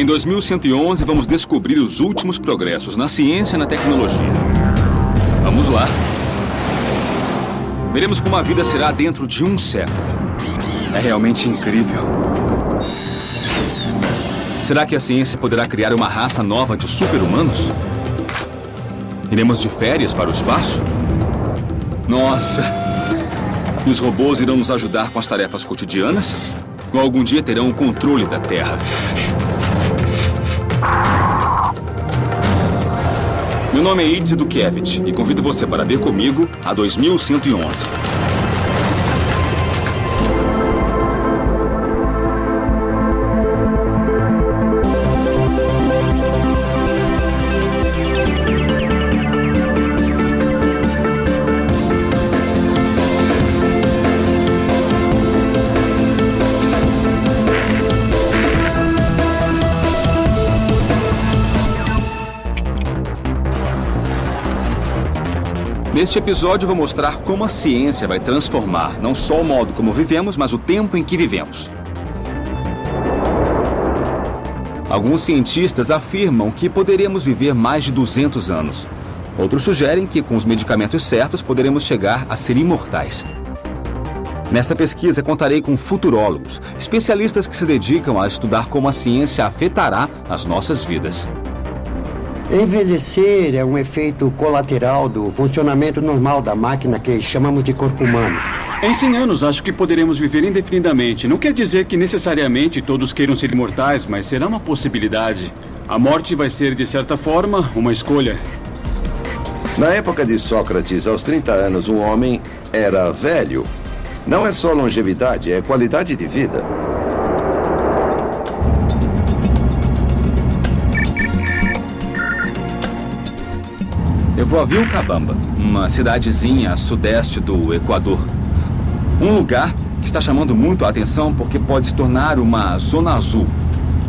Em 2111, vamos descobrir os últimos progressos na ciência e na tecnologia. Vamos lá. Veremos como a vida será dentro de um século. É realmente incrível. Será que a ciência poderá criar uma raça nova de super-humanos? Iremos de férias para o espaço? Nossa! E os robôs irão nos ajudar com as tarefas cotidianas? Ou algum dia terão o controle da Terra? Meu nome é Idze Dukevich e convido você para ver comigo a 2111. Neste episódio, vou mostrar como a ciência vai transformar não só o modo como vivemos, mas o tempo em que vivemos. Alguns cientistas afirmam que poderemos viver mais de 200 anos. Outros sugerem que, com os medicamentos certos, poderemos chegar a ser imortais. Nesta pesquisa, contarei com futurólogos, especialistas que se dedicam a estudar como a ciência afetará as nossas vidas. Envelhecer é um efeito colateral do funcionamento normal da máquina que chamamos de corpo humano. Em 100 anos, acho que poderemos viver indefinidamente. Não quer dizer que necessariamente todos queiram ser imortais, mas será uma possibilidade. A morte vai ser, de certa forma, uma escolha. Na época de Sócrates, aos 30 anos, um homem era velho. Não é só longevidade, é qualidade de vida. Eu vou a Vilcabamba, uma cidadezinha a sudeste do Equador. Um lugar que está chamando muito a atenção porque pode se tornar uma zona azul.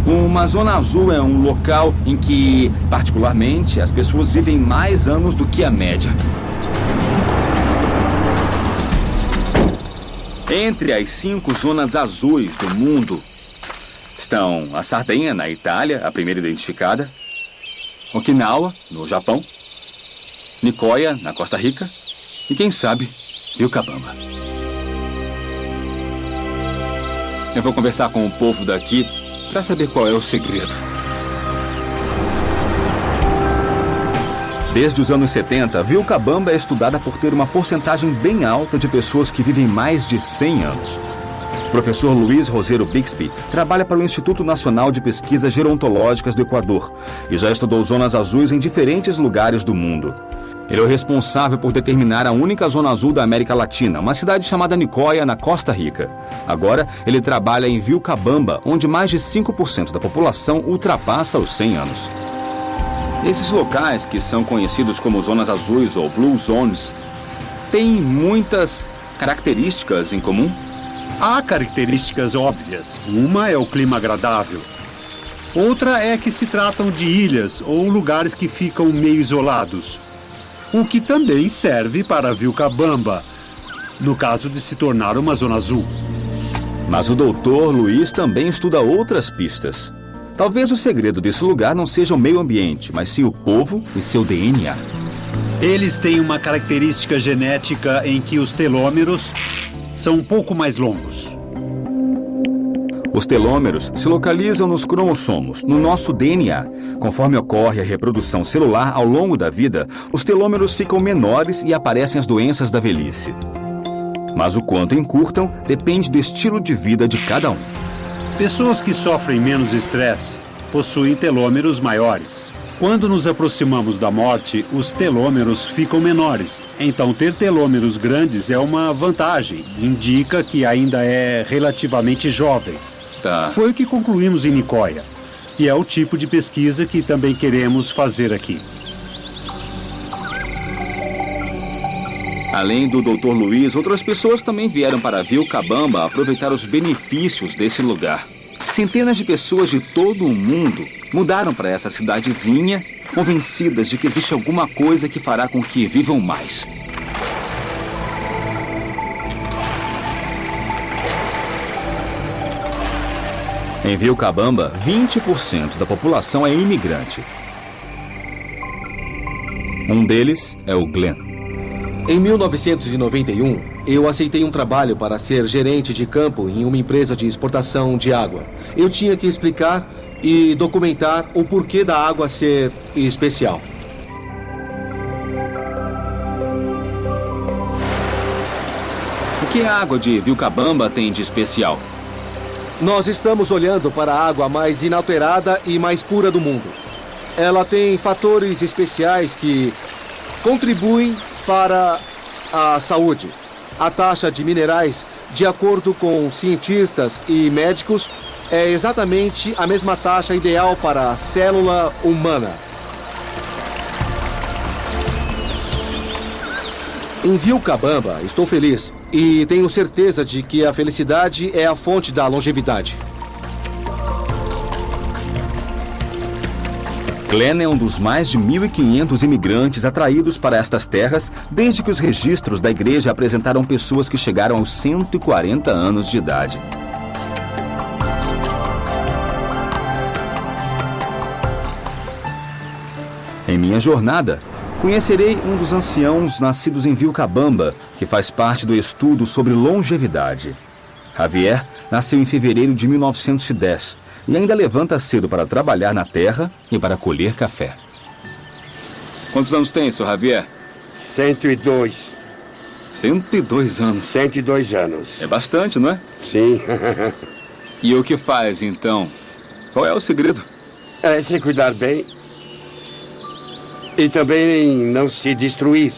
Uma zona azul é um local em que, particularmente, as pessoas vivem mais anos do que a média. Entre as 5 zonas azuis do mundo estão a Sardenha, na Itália, a primeira identificada, Okinawa, no Japão, Nicoya, na Costa Rica, e quem sabe, Vilcabamba. Eu vou conversar com o povo daqui para saber qual é o segredo. Desde os anos 70, Vilcabamba é estudada por ter uma porcentagem bem alta de pessoas que vivem mais de 100 anos. O professor Luiz Roseiro Bixby trabalha para o Instituto Nacional de Pesquisas Gerontológicas do Equador e já estudou zonas azuis em diferentes lugares do mundo. Ele é o responsável por determinar a única zona azul da América Latina, uma cidade chamada Nicoya, na Costa Rica. Agora, ele trabalha em Vilcabamba, onde mais de 5% da população ultrapassa os 100 anos. Esses locais, que são conhecidos como zonas azuis ou blue zones, têm muitas características em comum? Há características óbvias. Uma é o clima agradável. Outra é que se tratam de ilhas ou lugares que ficam meio isolados. O que também serve para Vilcabamba, no caso de se tornar uma zona azul. Mas o doutor Luiz também estuda outras pistas. Talvez o segredo desse lugar não seja o meio ambiente, mas sim o povo e seu DNA. Eles têm uma característica genética em que os telômeros são um pouco mais longos. Os telômeros se localizam nos cromossomos, no nosso DNA. Conforme ocorre a reprodução celular ao longo da vida, os telômeros ficam menores e aparecem as doenças da velhice. Mas o quanto encurtam depende do estilo de vida de cada um. Pessoas que sofrem menos estresse possuem telômeros maiores. Quando nos aproximamos da morte, os telômeros ficam menores. Então, ter telômeros grandes é uma vantagem. Indica que ainda é relativamente jovem. Tá. Foi o que concluímos em Nicoya. E é o tipo de pesquisa que também queremos fazer aqui. Além do Dr. Luiz, outras pessoas também vieram para Vilcabamba aproveitar os benefícios desse lugar. Centenas de pessoas de todo o mundo mudaram para essa cidadezinha, convencidas de que existe alguma coisa que fará com que vivam mais. Em Vilcabamba, 20% da população é imigrante. Um deles é o Glenn. Em 1991, eu aceitei um trabalho para ser gerente de campo em uma empresa de exportação de água. Eu tinha que explicar e documentar o porquê da água ser especial. O que a água de Vilcabamba tem de especial? Nós estamos olhando para a água mais inalterada e mais pura do mundo. Ela tem fatores especiais que contribuem para a saúde. A taxa de minerais, de acordo com cientistas e médicos, é exatamente a mesma taxa ideal para a célula humana. Em Vilcabamba, estou feliz e tenho certeza de que a felicidade é a fonte da longevidade. Glenn é um dos mais de 1.500 imigrantes atraídos para estas terras desde que os registros da igreja apresentaram pessoas que chegaram aos 140 anos de idade. Em minha jornada, conhecerei um dos anciãos nascidos em Vilcabamba, que faz parte do estudo sobre longevidade. Javier nasceu em fevereiro de 1910 e ainda levanta cedo para trabalhar na terra e para colher café. Quantos anos tem, seu Javier? 102. 102 anos. 102 anos. É bastante, não é? Sim. E o que faz, então? Qual é o segredo? É se cuidar bem e também não se destruir.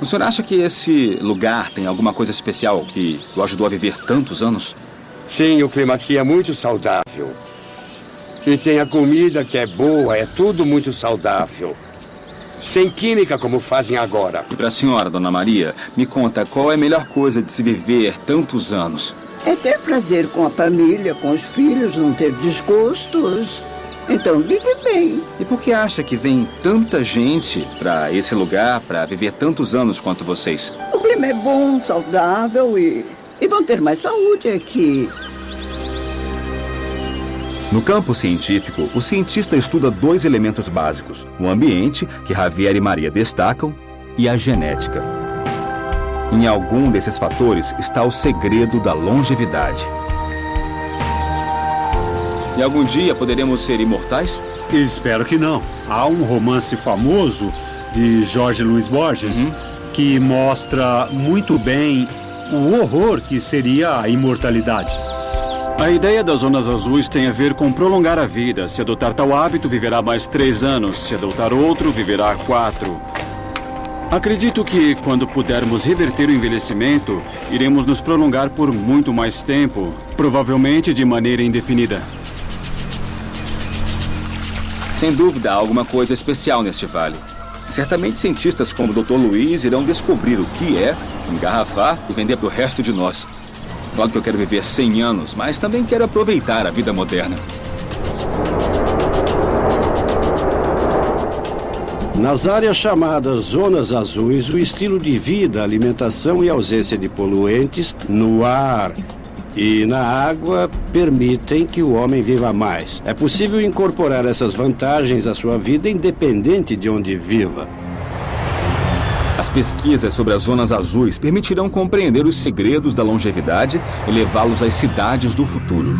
O senhor acha que esse lugar tem alguma coisa especial que o ajudou a viver tantos anos? Sim, o clima aqui é muito saudável. E tem a comida que é boa, é tudo muito saudável. Sem química como fazem agora. E para a senhora, dona Maria, me conta qual é a melhor coisa de se viver tantos anos? É ter prazer com a família, com os filhos, não ter desgostos. Então vive bem. E por que acha que vem tanta gente para esse lugar para viver tantos anos quanto vocês? O clima é bom, saudável e vão ter mais saúde aqui. No campo científico, o cientista estuda dois elementos básicos: o ambiente, que Javier e Maria destacam, e a genética. Em algum desses fatores está o segredo da longevidade. E algum dia poderemos ser imortais? Espero que não. Há um romance famoso de Jorge Luis Borges que mostra muito bem o horror que seria a imortalidade. A ideia das zonas azuis tem a ver com prolongar a vida. Se adotar tal hábito, viverá mais 3 anos. Se adotar outro, viverá 4. Acredito que, quando pudermos reverter o envelhecimento, iremos nos prolongar por muito mais tempo, provavelmente de maneira indefinida. Sem dúvida, há alguma coisa especial neste vale. Certamente cientistas como o Dr. Luiz irão descobrir o que é, engarrafar e vender para o resto de nós. Claro que eu quero viver 100 anos, mas também quero aproveitar a vida moderna. Nas áreas chamadas zonas azuis, o estilo de vida, alimentação e ausência de poluentes no ar e na água permitem que o homem viva mais. É possível incorporar essas vantagens à sua vida independente de onde viva. As pesquisas sobre as zonas azuis permitirão compreender os segredos da longevidade e levá-los às cidades do futuro.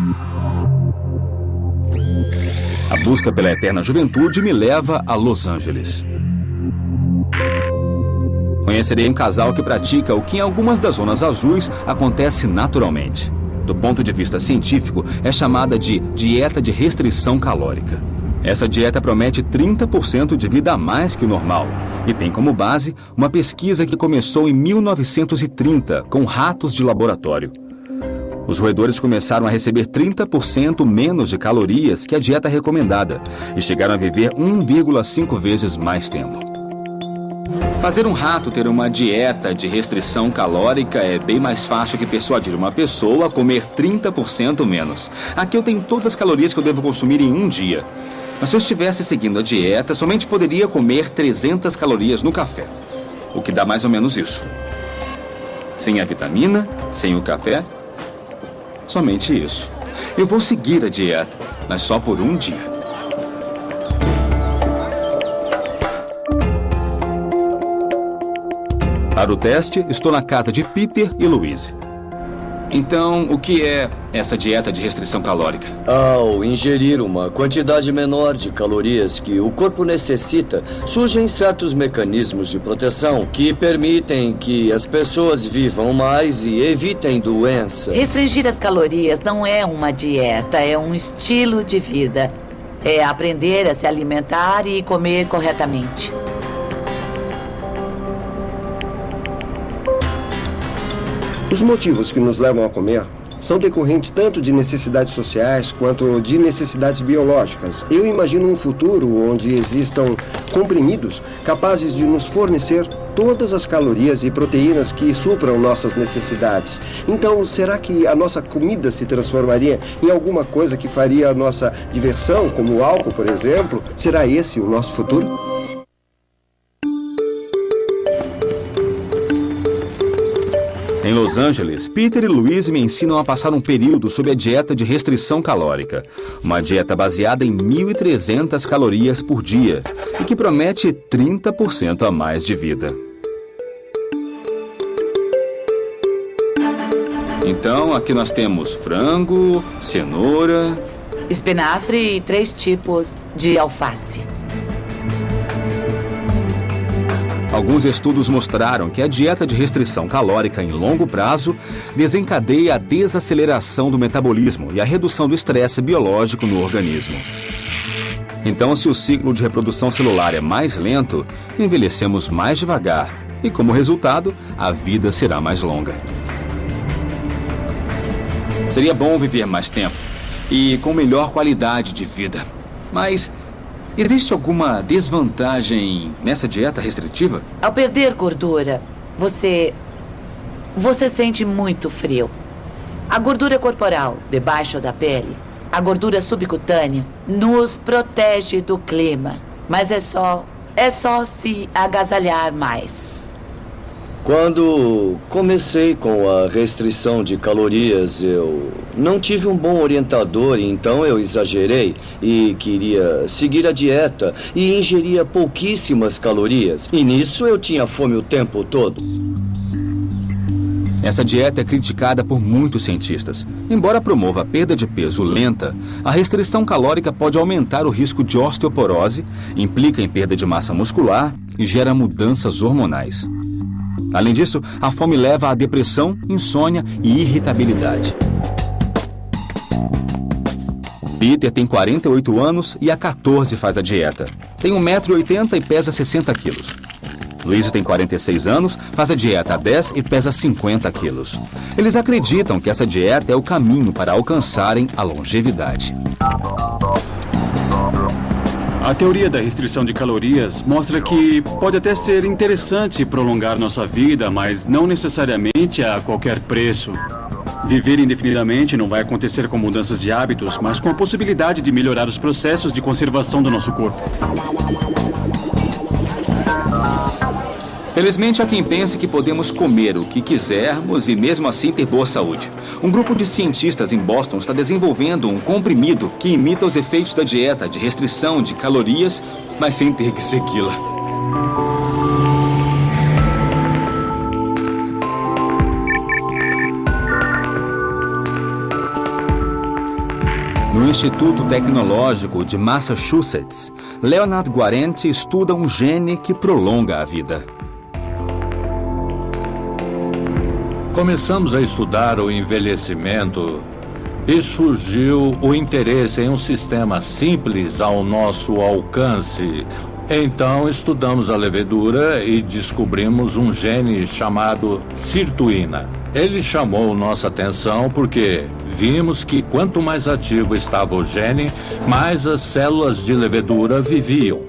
A busca pela eterna juventude me leva a Los Angeles. Conhecerei um casal que pratica o que em algumas das zonas azuis acontece naturalmente. Do ponto de vista científico, é chamada de dieta de restrição calórica. Essa dieta promete 30% de vida a mais que o normal e tem como base uma pesquisa que começou em 1930 com ratos de laboratório. Os roedores começaram a receber 30% menos de calorias que a dieta recomendada e chegaram a viver 1,5 vezes mais tempo. Fazer um rato ter uma dieta de restrição calórica é bem mais fácil que persuadir uma pessoa a comer 30% menos. Aqui eu tenho todas as calorias que eu devo consumir em um dia. Mas se eu estivesse seguindo a dieta, somente poderia comer 300 calorias no café. O que dá mais ou menos isso. Sem a vitamina, sem o café, somente isso. Eu vou seguir a dieta, mas só por um dia. Para o teste, estou na casa de Peter e Louise. Então, o que é essa dieta de restrição calórica? Ao ingerir uma quantidade menor de calorias que o corpo necessita, surgem certos mecanismos de proteção que permitem que as pessoas vivam mais e evitem doenças. Restringir as calorias não é uma dieta, é um estilo de vida. É aprender a se alimentar e comer corretamente. Os motivos que nos levam a comer são decorrentes tanto de necessidades sociais quanto de necessidades biológicas. Eu imagino um futuro onde existam comprimidos capazes de nos fornecer todas as calorias e proteínas que supram nossas necessidades. Então, será que a nossa comida se transformaria em alguma coisa que faria a nossa diversão, como o álcool, por exemplo? Será esse o nosso futuro? Em Los Angeles, Peter e Louise me ensinam a passar um período sob a dieta de restrição calórica. Uma dieta baseada em 1.300 calorias por dia e que promete 30% a mais de vida. Então, aqui nós temos frango, cenoura... espinafre e 3 tipos de alface. Alguns estudos mostraram que a dieta de restrição calórica em longo prazo desencadeia a desaceleração do metabolismo e a redução do estresse biológico no organismo. Então, se o ciclo de reprodução celular é mais lento, envelhecemos mais devagar e, como resultado, a vida será mais longa. Seria bom viver mais tempo e com melhor qualidade de vida, mas... existe alguma desvantagem nessa dieta restritiva? Ao perder gordura, você sente muito frio. A gordura corporal, debaixo da pele, a gordura subcutânea, nos protege do clima. Mas é só se agasalhar mais. Quando comecei com a restrição de calorias, eu não tive um bom orientador, então eu exagerei e queria seguir a dieta e ingeria pouquíssimas calorias. E nisso eu tinha fome o tempo todo. Essa dieta é criticada por muitos cientistas. Embora promova a perda de peso lenta, a restrição calórica pode aumentar o risco de osteoporose, implica em perda de massa muscular e gera mudanças hormonais. Além disso, a fome leva à depressão, insônia e irritabilidade. Peter tem 48 anos e há 14 faz a dieta. Tem 1,80 m e pesa 60 quilos. Louise tem 46 anos, faz a dieta há 10 e pesa 50 quilos. Eles acreditam que essa dieta é o caminho para alcançarem a longevidade. A teoria da restrição de calorias mostra que pode até ser interessante prolongar nossa vida, mas não necessariamente a qualquer preço. Viver indefinidamente não vai acontecer com mudanças de hábitos, mas com a possibilidade de melhorar os processos de conservação do nosso corpo. Felizmente, há quem pense que podemos comer o que quisermos e mesmo assim ter boa saúde. Um grupo de cientistas em Boston está desenvolvendo um comprimido que imita os efeitos da dieta de restrição de calorias, mas sem ter que segui-la. No Instituto Tecnológico de Massachusetts, Leonard Guarente estuda um gene que prolonga a vida. Começamos a estudar o envelhecimento e surgiu o interesse em um sistema simples ao nosso alcance. Então estudamos a levedura e descobrimos um gene chamado sirtuína. Ele chamou nossa atenção porque vimos que quanto mais ativo estava o gene, mais as células de levedura viviam.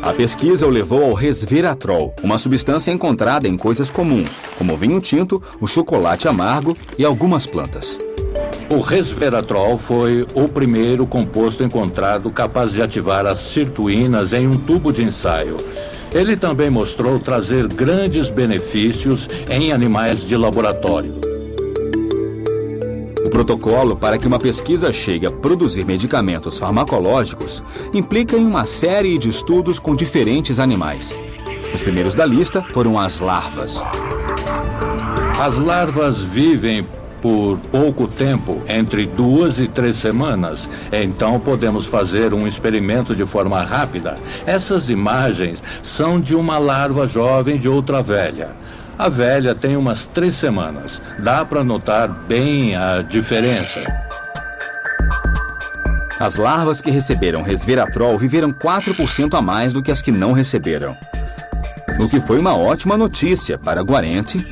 A pesquisa o levou ao resveratrol, uma substância encontrada em coisas comuns, como o vinho tinto, o chocolate amargo e algumas plantas. O resveratrol foi o primeiro composto encontrado capaz de ativar as sirtuínas em um tubo de ensaio. Ele também mostrou trazer grandes benefícios em animais de laboratório. O protocolo para que uma pesquisa chegue a produzir medicamentos farmacológicos implica em uma série de estudos com diferentes animais. Os primeiros da lista foram as larvas. As larvas vivem por pouco tempo, entre 2 e 3 semanas. Então podemos fazer um experimento de forma rápida. Essas imagens são de uma larva jovem de outra velha. A velha tem umas 3 semanas. Dá para notar bem a diferença. As larvas que receberam resveratrol viveram 4% a mais do que as que não receberam. O que foi uma ótima notícia para Guarente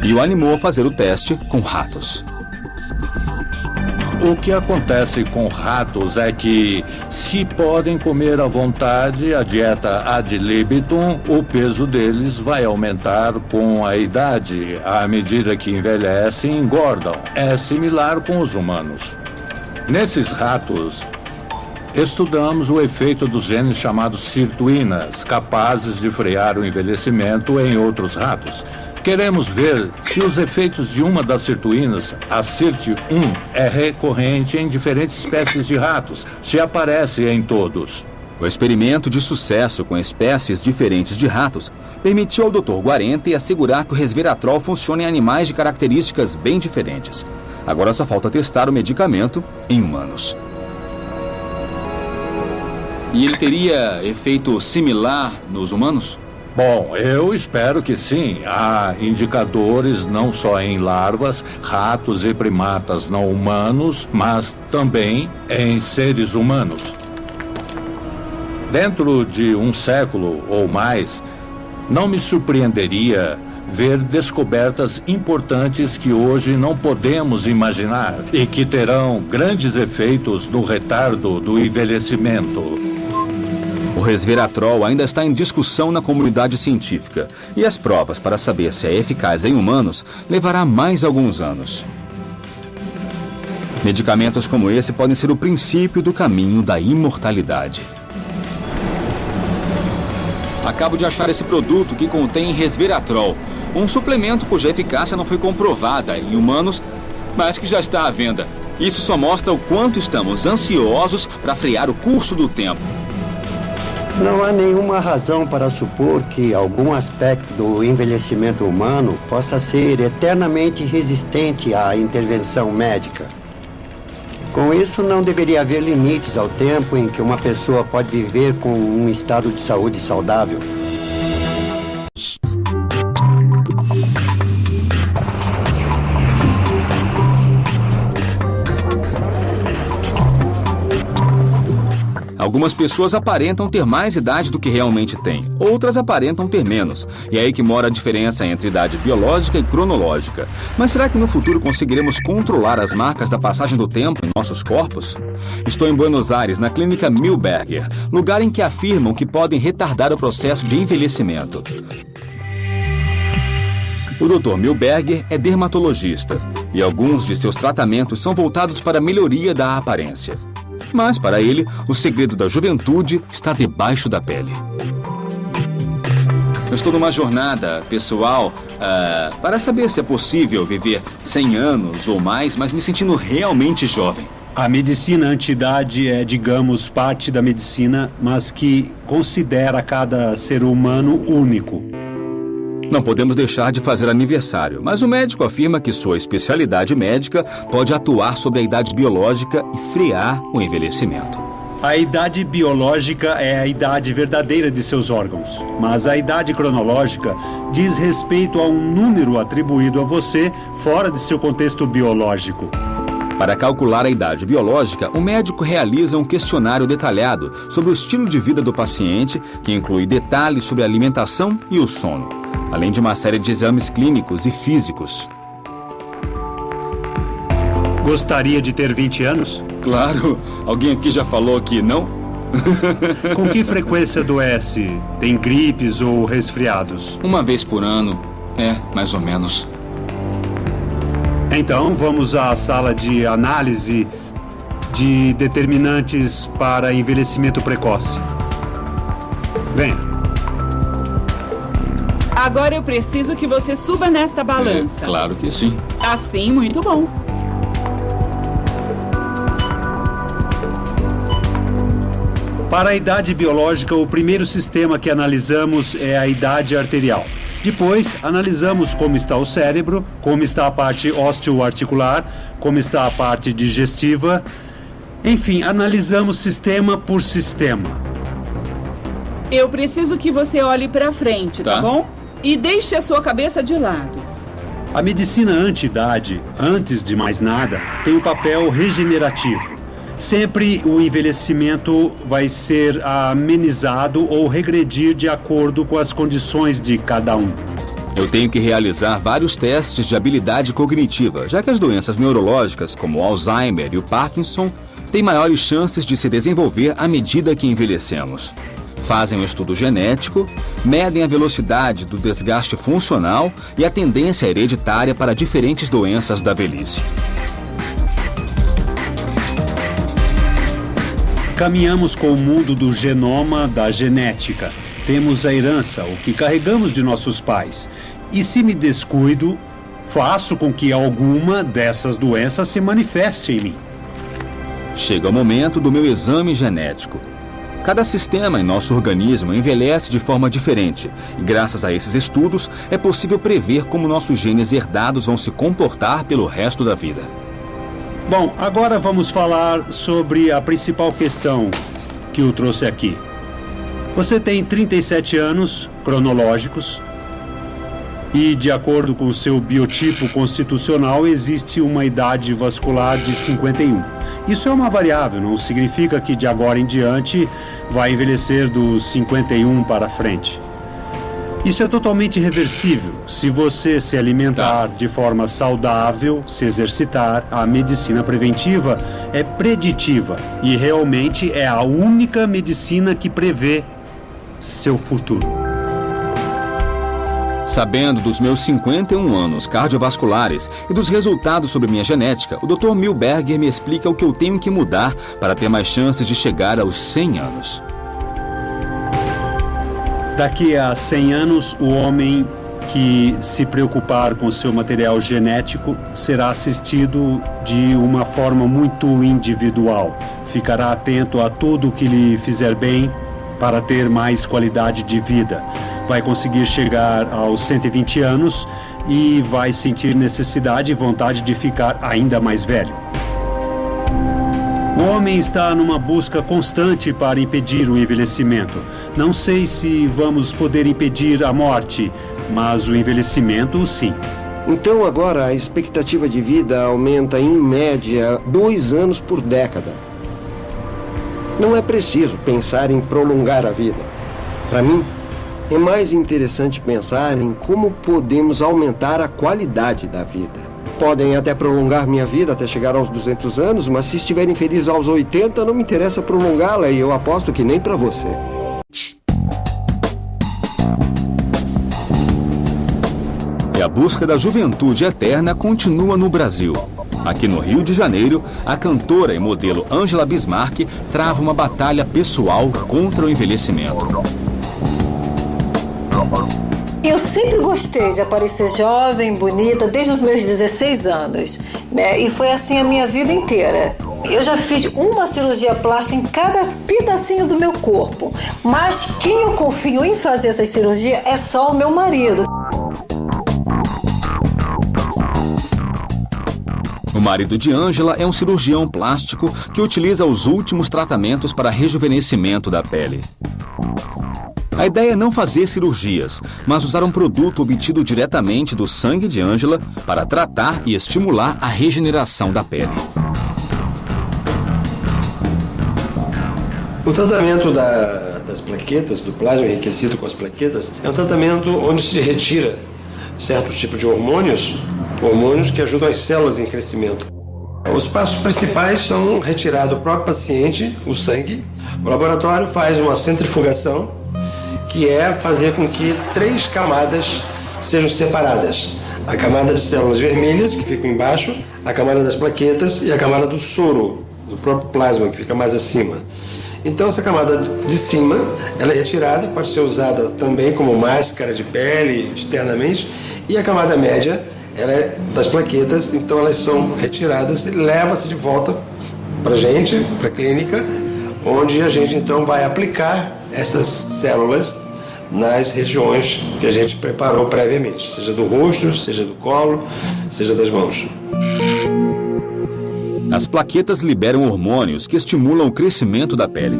e o animou a fazer o teste com ratos. O que acontece com ratos é que, se podem comer à vontade a dieta ad libitum, o peso deles vai aumentar com a idade. À medida que envelhecem, engordam. É similar com os humanos. Nesses ratos, estudamos o efeito dos genes chamados sirtuínas, capazes de frear o envelhecimento em outros ratos. Queremos ver se os efeitos de uma das sirtuínas, a SIRT1, é recorrente em diferentes espécies de ratos, se aparece em todos. O experimento de sucesso com espécies diferentes de ratos permitiu ao Dr. Guarente assegurar que o resveratrol funciona em animais de características bem diferentes. Agora só falta testar o medicamento em humanos. E ele teria efeito similar nos humanos? Bom, eu espero que sim. Há indicadores não só em larvas, ratos e primatas não humanos, mas também em seres humanos. Dentro de um século ou mais, não me surpreenderia ver descobertas importantes que hoje não podemos imaginar e que terão grandes efeitos no retardo do envelhecimento. O resveratrol ainda está em discussão na comunidade científica e as provas para saber se é eficaz em humanos levará mais alguns anos. Medicamentos como esse podem ser o princípio do caminho da imortalidade. Acabo de achar esse produto que contém resveratrol, um suplemento cuja eficácia não foi comprovada em humanos, mas que já está à venda. Isso só mostra o quanto estamos ansiosos para frear o curso do tempo. Não há nenhuma razão para supor que algum aspecto do envelhecimento humano possa ser eternamente resistente à intervenção médica. Com isso, não deveria haver limites ao tempo em que uma pessoa pode viver com um estado de saúde saudável. Algumas pessoas aparentam ter mais idade do que realmente têm, outras aparentam ter menos. E é aí que mora a diferença entre idade biológica e cronológica. Mas será que no futuro conseguiremos controlar as marcas da passagem do tempo em nossos corpos? Estou em Buenos Aires, na clínica Milberger, lugar em que afirmam que podem retardar o processo de envelhecimento. O Dr. Milberger é dermatologista e alguns de seus tratamentos são voltados para a melhoria da aparência. Mas, para ele, o segredo da juventude está debaixo da pele. Eu estou numa jornada pessoal para saber se é possível viver 100 anos ou mais, mas me sentindo realmente jovem. A medicina anti-idade é, digamos, parte da medicina, mas que considera cada ser humano único. Não podemos deixar de fazer aniversário, mas o médico afirma que sua especialidade médica pode atuar sobre a idade biológica e frear o envelhecimento. A idade biológica é a idade verdadeira de seus órgãos, mas a idade cronológica diz respeito a um número atribuído a você fora de seu contexto biológico. Para calcular a idade biológica, o médico realiza um questionário detalhado sobre o estilo de vida do paciente, que inclui detalhes sobre a alimentação e o sono, além de uma série de exames clínicos e físicos. Gostaria de ter 20 anos? Claro. Alguém aqui já falou que não? Com que frequência adoece? Tem gripes ou resfriados? Uma vez por ano. Mais ou menos. Então, vamos à sala de análise de determinantes para envelhecimento precoce. Venha. Agora eu preciso que você suba nesta balança. Claro que sim. Assim, muito bom. Para a idade biológica, o primeiro sistema que analisamos é a idade arterial. Depois, analisamos como está o cérebro, como está a parte osteoarticular, como está a parte digestiva. Enfim, analisamos sistema por sistema. Eu preciso que você olhe para frente, tá bom? E deixe a sua cabeça de lado. A medicina anti-idade, antes de mais nada, tem um papel regenerativo. Sempre o envelhecimento vai ser amenizado ou regredir de acordo com as condições de cada um. Eu tenho que realizar vários testes de habilidade cognitiva, já que as doenças neurológicas, como o Alzheimer e o Parkinson, têm maiores chances de se desenvolver à medida que envelhecemos. Fazem um estudo genético, medem a velocidade do desgaste funcional e a tendência hereditária para diferentes doenças da velhice. Caminhamos com o mundo do genoma, da genética. Temos a herança, o que carregamos de nossos pais. E se me descuido, faço com que alguma dessas doenças se manifeste em mim. Chega o momento do meu exame genético. Cada sistema em nosso organismo envelhece de forma diferente. E graças a esses estudos, é possível prever como nossos genes herdados vão se comportar pelo resto da vida. Bom, agora vamos falar sobre a principal questão que eu trouxe aqui. Você tem 37 anos cronológicos e, de acordo com o seu biotipo constitucional, existe uma idade vascular de 51. Isso é uma variável, não significa que de agora em diante vai envelhecer dos 51 para frente. Isso é totalmente reversível. Se você se alimentar de forma saudável, se exercitar, a medicina preventiva é preditiva e realmente é a única medicina que prevê seu futuro. Sabendo dos meus 51 anos cardiovasculares e dos resultados sobre minha genética, o Dr. Milberger me explica o que eu tenho que mudar para ter mais chances de chegar aos 100 anos. Daqui a 100 anos, o homem que se preocupar com seu material genético será assistido de uma forma muito individual. Ficará atento a tudo o que lhe fizer bem para ter mais qualidade de vida. Vai conseguir chegar aos 120 anos e vai sentir necessidade e vontade de ficar ainda mais velho. O homem está numa busca constante para impedir o envelhecimento. Não sei se vamos poder impedir a morte, mas o envelhecimento, sim. Então agora a expectativa de vida aumenta em média 2 anos por década. Não é preciso pensar em prolongar a vida. Para mim, é mais interessante pensar em como podemos aumentar a qualidade da vida. Podem até prolongar minha vida até chegar aos 200 anos, mas se estiverem felizes aos 80, não me interessa prolongá-la e eu aposto que nem para você. E a busca da juventude eterna continua no Brasil. Aqui no Rio de Janeiro, a cantora e modelo Ângela Bismarck trava uma batalha pessoal contra o envelhecimento. Eu sempre gostei de aparecer jovem, bonita, desde os meus 16 anos, né? E foi assim a minha vida inteira. Eu já fiz uma cirurgia plástica em cada pedacinho do meu corpo, mas quem eu confio em fazer essa cirurgia é só o meu marido. O marido de Ângela é um cirurgião plástico que utiliza os últimos tratamentos para rejuvenescimento da pele. A ideia é não fazer cirurgias, mas usar um produto obtido diretamente do sangue de Ângela para tratar e estimular a regeneração da pele. O tratamento das plaquetas, do plasma enriquecido com as plaquetas, é um tratamento onde se retira certo tipo de hormônios que ajudam as células em crescimento. Os passos principais são retirar do próprio paciente o sangue. O laboratório faz uma centrifugação, que é fazer com que 3 camadas sejam separadas. A camada de células vermelhas, que ficam embaixo, a camada das plaquetas e a camada do soro, do próprio plasma, que fica mais acima. Então essa camada de cima, ela é retirada, pode ser usada também como máscara de pele externamente, e a camada média, ela é das plaquetas, então elas são retiradas e leva-se de volta para a gente, para a clínica, onde a gente então vai aplicar essas células nas regiões que a gente preparou previamente, seja do rosto, seja do colo, seja das mãos. As plaquetas liberam hormônios que estimulam o crescimento da pele.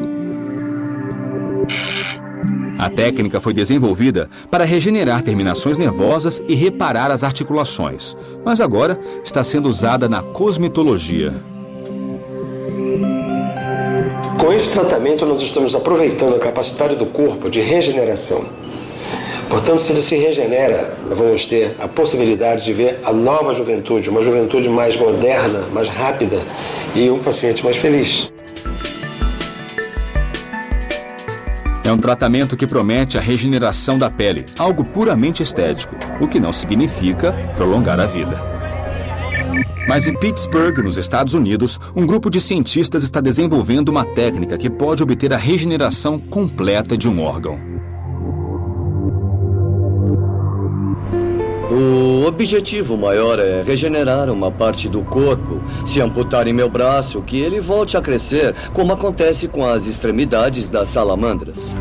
A técnica foi desenvolvida para regenerar terminações nervosas e reparar as articulações, mas agora está sendo usada na cosmetologia. Com esse tratamento, nós estamos aproveitando a capacidade do corpo de regeneração. Portanto, se ele se regenera, nós vamos ter a possibilidade de ver a nova juventude, uma juventude mais moderna, mais rápida e um paciente mais feliz. É um tratamento que promete a regeneração da pele, algo puramente estético, o que não significa prolongar a vida. Mas em Pittsburgh, nos Estados Unidos, um grupo de cientistas está desenvolvendo uma técnica que pode obter a regeneração completa de um órgão. O objetivo maior é regenerar uma parte do corpo. Se amputarem meu braço, que ele volte a crescer, como acontece com as extremidades das salamandras.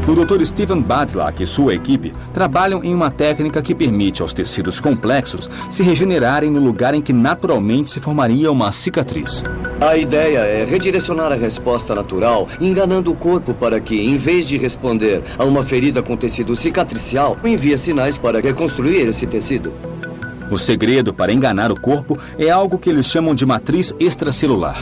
O Dr. Steven Badlak e sua equipe trabalham em uma técnica que permite aos tecidos complexos se regenerarem no lugar em que naturalmente se formaria uma cicatriz. A ideia é redirecionar a resposta natural, enganando o corpo para que, em vez de responder a uma ferida com tecido cicatricial, envie sinais para reconstruir esse tecido. O segredo para enganar o corpo é algo que eles chamam de matriz extracelular.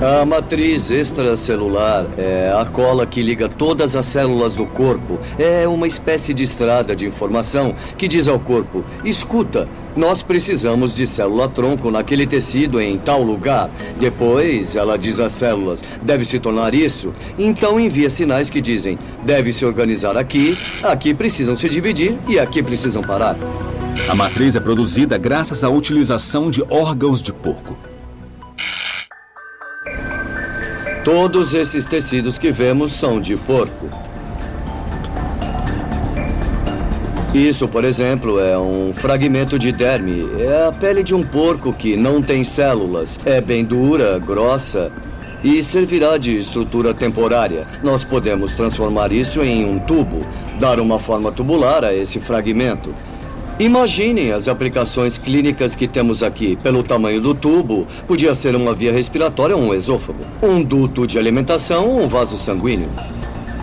A matriz extracelular é a cola que liga todas as células do corpo. É uma espécie de estrada de informação que diz ao corpo: escuta, nós precisamos de célula-tronco naquele tecido em tal lugar. Depois, ela diz às células: deve se tornar isso. Então envia sinais que dizem: deve se organizar aqui, aqui precisam se dividir e aqui precisam parar. A matriz é produzida graças à utilização de órgãos de porco. Todos esses tecidos que vemos são de porco. Isso, por exemplo, é um fragmento de derme. É a pele de um porco que não tem células. É bem dura, grossa e servirá de estrutura temporária. Nós podemos transformar isso em um tubo, dar uma forma tubular a esse fragmento. Imaginem as aplicações clínicas que temos aqui. Pelo tamanho do tubo, podia ser uma via respiratória ou um esôfago, um duto de alimentação ou um vaso sanguíneo.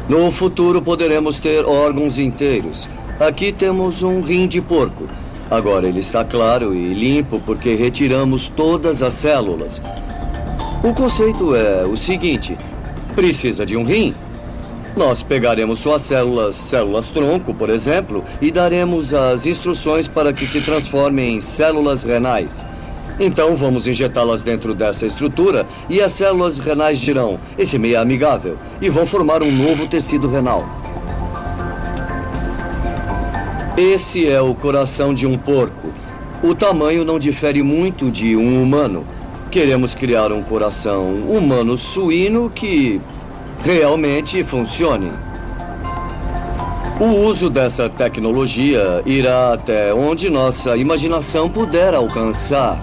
No futuro, poderemos ter órgãos inteiros. Aqui temos um rim de porco. Agora ele está claro e limpo porque retiramos todas as células. O conceito é o seguinte: precisa de um rim? Nós pegaremos suas células-tronco, por exemplo, e daremos as instruções para que se transformem em células renais. Então vamos injetá-las dentro dessa estrutura e as células renais dirão: esse meio é amigável, e vão formar um novo tecido renal. Esse é o coração de um porco. O tamanho não difere muito de um humano. Queremos criar um coração humano suíno que realmente funcione. O uso dessa tecnologia irá até onde nossa imaginação puder alcançar.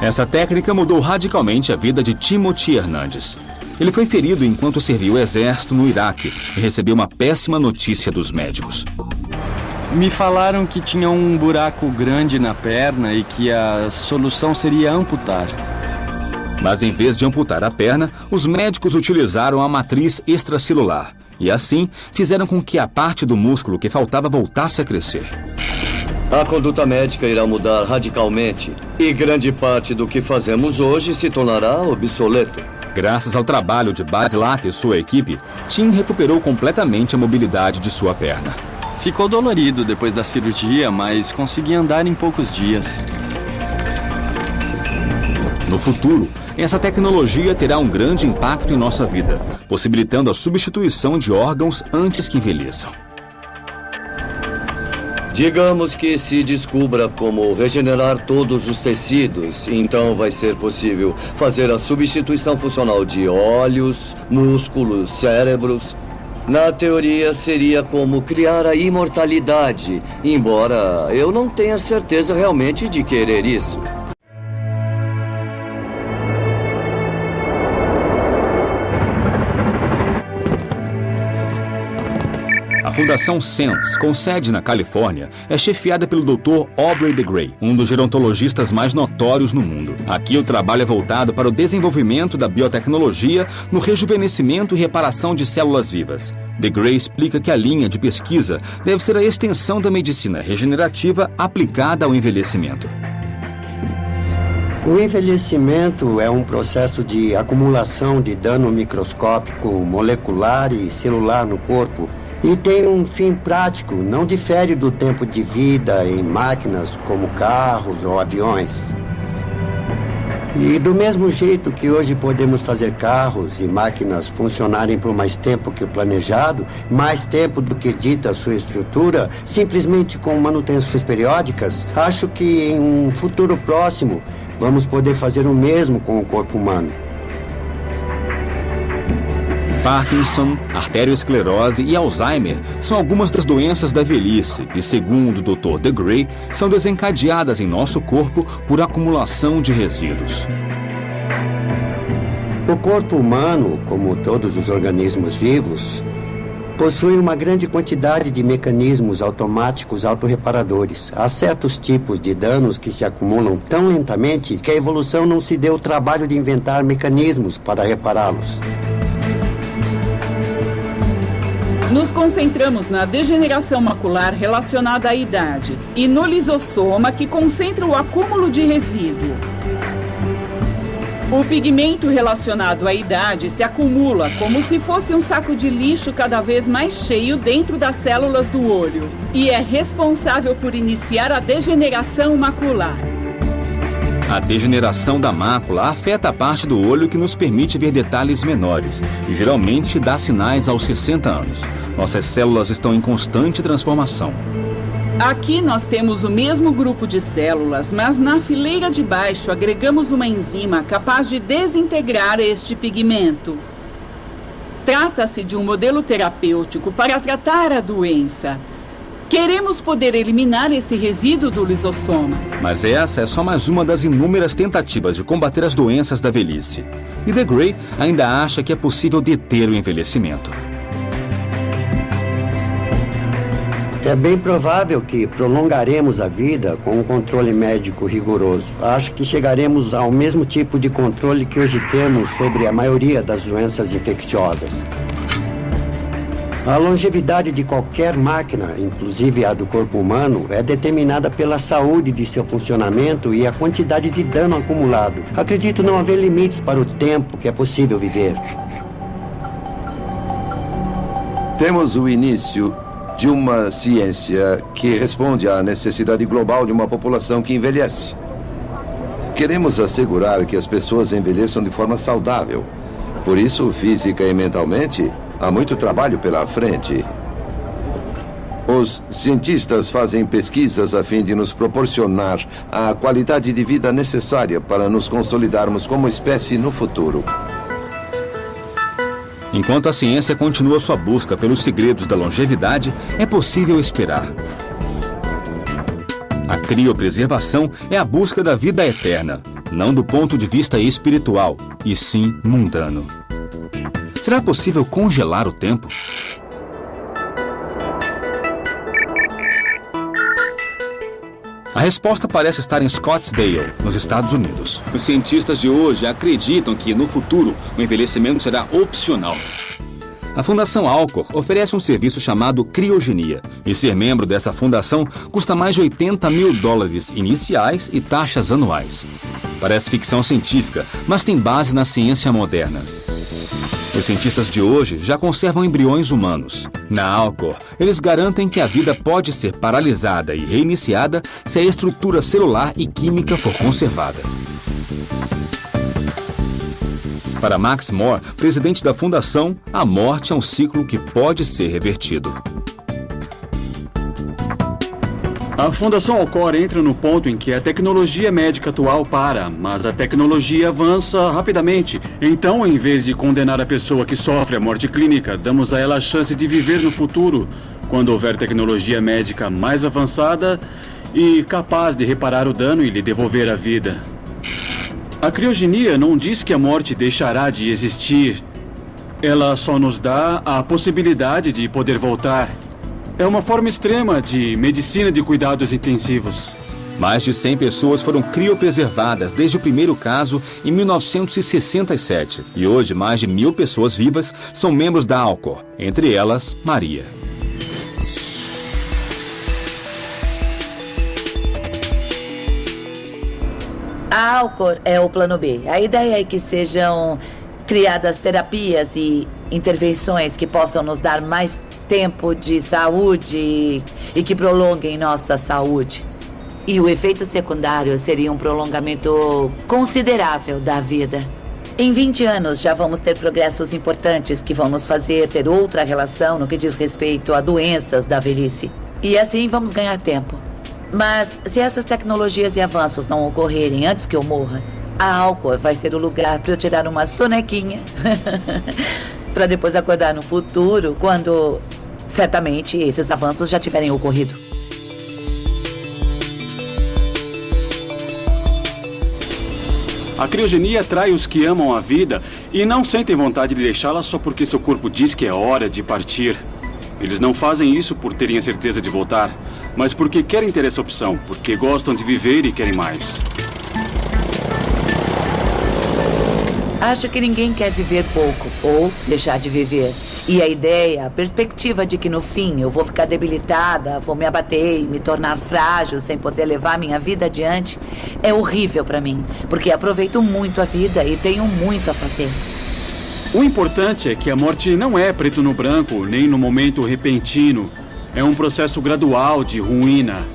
Essa técnica mudou radicalmente a vida de Timothy Hernandes. Ele foi ferido enquanto serviu o exército no Iraque e recebeu uma péssima notícia dos médicos. Me falaram que tinha um buraco grande na perna e que a solução seria amputar. Mas em vez de amputar a perna, os médicos utilizaram a matriz extracelular e assim fizeram com que a parte do músculo que faltava voltasse a crescer. A conduta médica irá mudar radicalmente e grande parte do que fazemos hoje se tornará obsoleto. Graças ao trabalho de Badlak e sua equipe, Tim recuperou completamente a mobilidade de sua perna. Ficou dolorido depois da cirurgia, mas conseguia andar em poucos dias. No futuro, essa tecnologia terá um grande impacto em nossa vida, possibilitando a substituição de órgãos antes que envelheçam. Digamos que se descubra como regenerar todos os tecidos, então vai ser possível fazer a substituição funcional de olhos, músculos, cérebros. Na teoria, seria como criar a imortalidade, embora eu não tenha certeza realmente de querer isso. A Fundação SENS, com sede na Califórnia, é chefiada pelo Dr. Aubrey de Grey, um dos gerontologistas mais notórios no mundo. Aqui o trabalho é voltado para o desenvolvimento da biotecnologia no rejuvenescimento e reparação de células vivas. De Grey explica que a linha de pesquisa deve ser a extensão da medicina regenerativa aplicada ao envelhecimento. O envelhecimento é um processo de acumulação de dano microscópico, molecular e celular no corpo, e tem um fim prático, não difere do tempo de vida em máquinas como carros ou aviões. E do mesmo jeito que hoje podemos fazer carros e máquinas funcionarem por mais tempo que o planejado, mais tempo do que dita sua estrutura, simplesmente com manutenções periódicas, acho que em um futuro próximo vamos poder fazer o mesmo com o corpo humano. Parkinson, arteriosclerose e Alzheimer são algumas das doenças da velhice que, segundo o Dr. De Grey, são desencadeadas em nosso corpo por acumulação de resíduos. O corpo humano, como todos os organismos vivos, possui uma grande quantidade de mecanismos automáticos autorreparadores. Há certos tipos de danos que se acumulam tão lentamente que a evolução não se deu o trabalho de inventar mecanismos para repará-los. Nos concentramos na degeneração macular relacionada à idade e no lisossoma, que concentra o acúmulo de resíduo. O pigmento relacionado à idade se acumula como se fosse um saco de lixo cada vez mais cheio dentro das células do olho e é responsável por iniciar a degeneração macular. A degeneração da mácula afeta a parte do olho que nos permite ver detalhes menores e geralmente dá sinais aos 60 anos. Nossas células estão em constante transformação. Aqui nós temos o mesmo grupo de células, mas na fileira de baixo agregamos uma enzima capaz de desintegrar este pigmento. Trata-se de um modelo terapêutico para tratar a doença. Queremos poder eliminar esse resíduo do lisossoma. Mas essa é só mais uma das inúmeras tentativas de combater as doenças da velhice. E De Grey ainda acha que é possível deter o envelhecimento. É bem provável que prolongaremos a vida com um controle médico rigoroso. Acho que chegaremos ao mesmo tipo de controle que hoje temos sobre a maioria das doenças infecciosas. A longevidade de qualquer máquina, inclusive a do corpo humano, é determinada pela saúde de seu funcionamento e a quantidade de dano acumulado. Acredito não haver limites para o tempo que é possível viver. Temos o início de uma ciência que responde à necessidade global de uma população que envelhece. Queremos assegurar que as pessoas envelheçam de forma saudável. Por isso, física e mentalmente, há muito trabalho pela frente. Os cientistas fazem pesquisas a fim de nos proporcionar a qualidade de vida necessária para nos consolidarmos como espécie no futuro. Enquanto a ciência continua sua busca pelos segredos da longevidade, é possível esperar. A criopreservação é a busca da vida eterna, não do ponto de vista espiritual, e sim mundano. Será possível congelar o tempo? A resposta parece estar em Scottsdale, nos Estados Unidos. Os cientistas de hoje acreditam que, no futuro, o envelhecimento será opcional. A Fundação Alcor oferece um serviço chamado criogenia, e ser membro dessa fundação custa mais de $80 mil iniciais e taxas anuais. Parece ficção científica, mas tem base na ciência moderna. Os cientistas de hoje já conservam embriões humanos. Na Alcor, eles garantem que a vida pode ser paralisada e reiniciada se a estrutura celular e química for conservada. Para Max More, presidente da fundação, a morte é um ciclo que pode ser revertido. A Fundação Alcor entra no ponto em que a tecnologia médica atual para, mas a tecnologia avança rapidamente. Então, em vez de condenar a pessoa que sofre a morte clínica, damos a ela a chance de viver no futuro, quando houver tecnologia médica mais avançada e capaz de reparar o dano e lhe devolver a vida. A criogenia não diz que a morte deixará de existir. Ela só nos dá a possibilidade de poder voltar. É uma forma extrema de medicina de cuidados intensivos. Mais de 100 pessoas foram criopreservadas desde o primeiro caso em 1967. E hoje, mais de 1.000 pessoas vivas são membros da Alcor, entre elas, Maria. A Alcor é o plano B. A ideia é que sejam criadas terapias e intervenções que possam nos dar mais tempo de saúde e que prolonguem nossa saúde. E o efeito secundário seria um prolongamento considerável da vida. Em 20 anos já vamos ter progressos importantes que vão nos fazer ter outra relação no que diz respeito a doenças da velhice. E assim vamos ganhar tempo. Mas se essas tecnologias e avanços não ocorrerem antes que eu morra, a Alcor vai ser o lugar para eu tirar uma sonequinha para depois acordar no futuro, quando certamente esses avanços já tiverem ocorrido. A criogenia atrai os que amam a vida e não sentem vontade de deixá-la só porque seu corpo diz que é hora de partir. Eles não fazem isso por terem a certeza de voltar, mas porque querem ter essa opção, porque gostam de viver e querem mais. Acho que ninguém quer viver pouco ou deixar de viver. E a ideia, a perspectiva de que no fim eu vou ficar debilitada, vou me abater e me tornar frágil sem poder levar minha vida adiante, é horrível para mim, porque aproveito muito a vida e tenho muito a fazer. O importante é que a morte não é preto no branco, nem no momento repentino. É um processo gradual de ruína.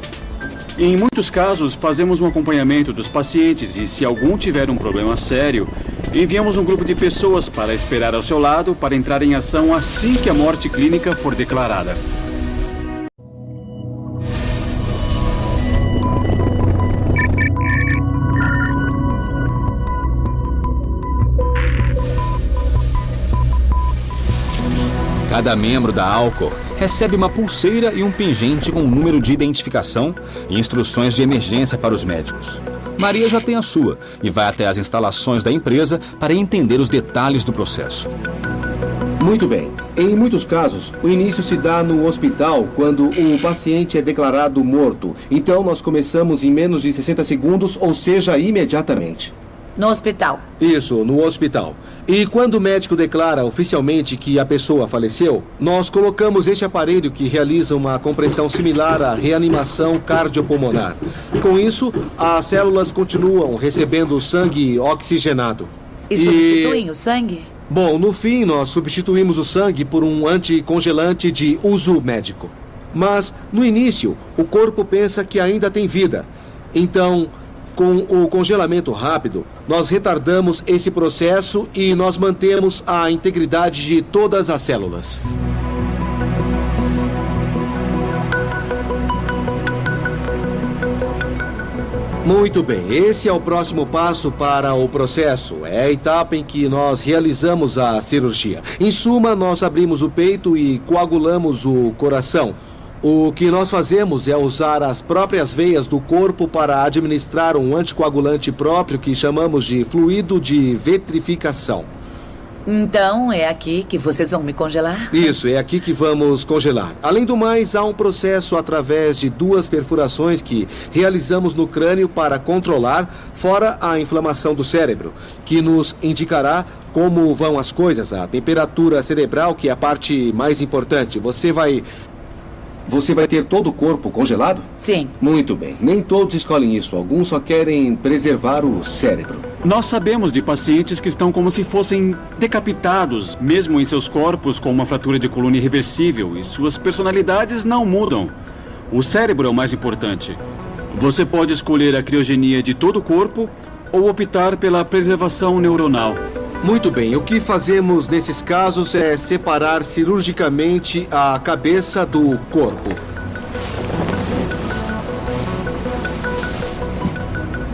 Em muitos casos, fazemos um acompanhamento dos pacientes e, se algum tiver um problema sério, enviamos um grupo de pessoas para esperar ao seu lado para entrar em ação assim que a morte clínica for declarada. Cada membro da Alcor recebe uma pulseira e um pingente com um número de identificação e instruções de emergência para os médicos. Maria já tem a sua e vai até as instalações da empresa para entender os detalhes do processo. Muito bem. Em muitos casos, o início se dá no hospital quando o paciente é declarado morto. Então, nós começamos em menos de 60 segundos, ou seja, imediatamente. No hospital. Isso, no hospital. E quando o médico declara oficialmente que a pessoa faleceu, nós colocamos este aparelho que realiza uma compressão similar à reanimação cardiopulmonar. Com isso, as células continuam recebendo sangue oxigenado. E substituem o sangue? Bom, no fim, nós substituímos o sangue por um anticongelante de uso médico. Mas, no início, o corpo pensa que ainda tem vida. Então, com o congelamento rápido, nós retardamos esse processo e nós mantemos a integridade de todas as células. Muito bem, esse é o próximo passo para o processo. É a etapa em que nós realizamos a cirurgia. Em suma, nós abrimos o peito e coagulamos o coração. O que nós fazemos é usar as próprias veias do corpo para administrar um anticoagulante próprio que chamamos de fluido de vitrificação. Então, é aqui que vocês vão me congelar? Isso, é aqui que vamos congelar. Além do mais, há um processo através de 2 perfurações que realizamos no crânio para controlar, fora a inflamação do cérebro, que nos indicará como vão as coisas, a temperatura cerebral, que é a parte mais importante. Você vai ter todo o corpo congelado? Sim. Muito bem. Nem todos escolhem isso. Alguns só querem preservar o cérebro. Nós sabemos de pacientes que estão como se fossem decapitados, mesmo em seus corpos com uma fratura de coluna irreversível, e suas personalidades não mudam. O cérebro é o mais importante. Você pode escolher a criogenia de todo o corpo ou optar pela preservação neuronal. Muito bem, o que fazemos nesses casos é separar cirurgicamente a cabeça do corpo.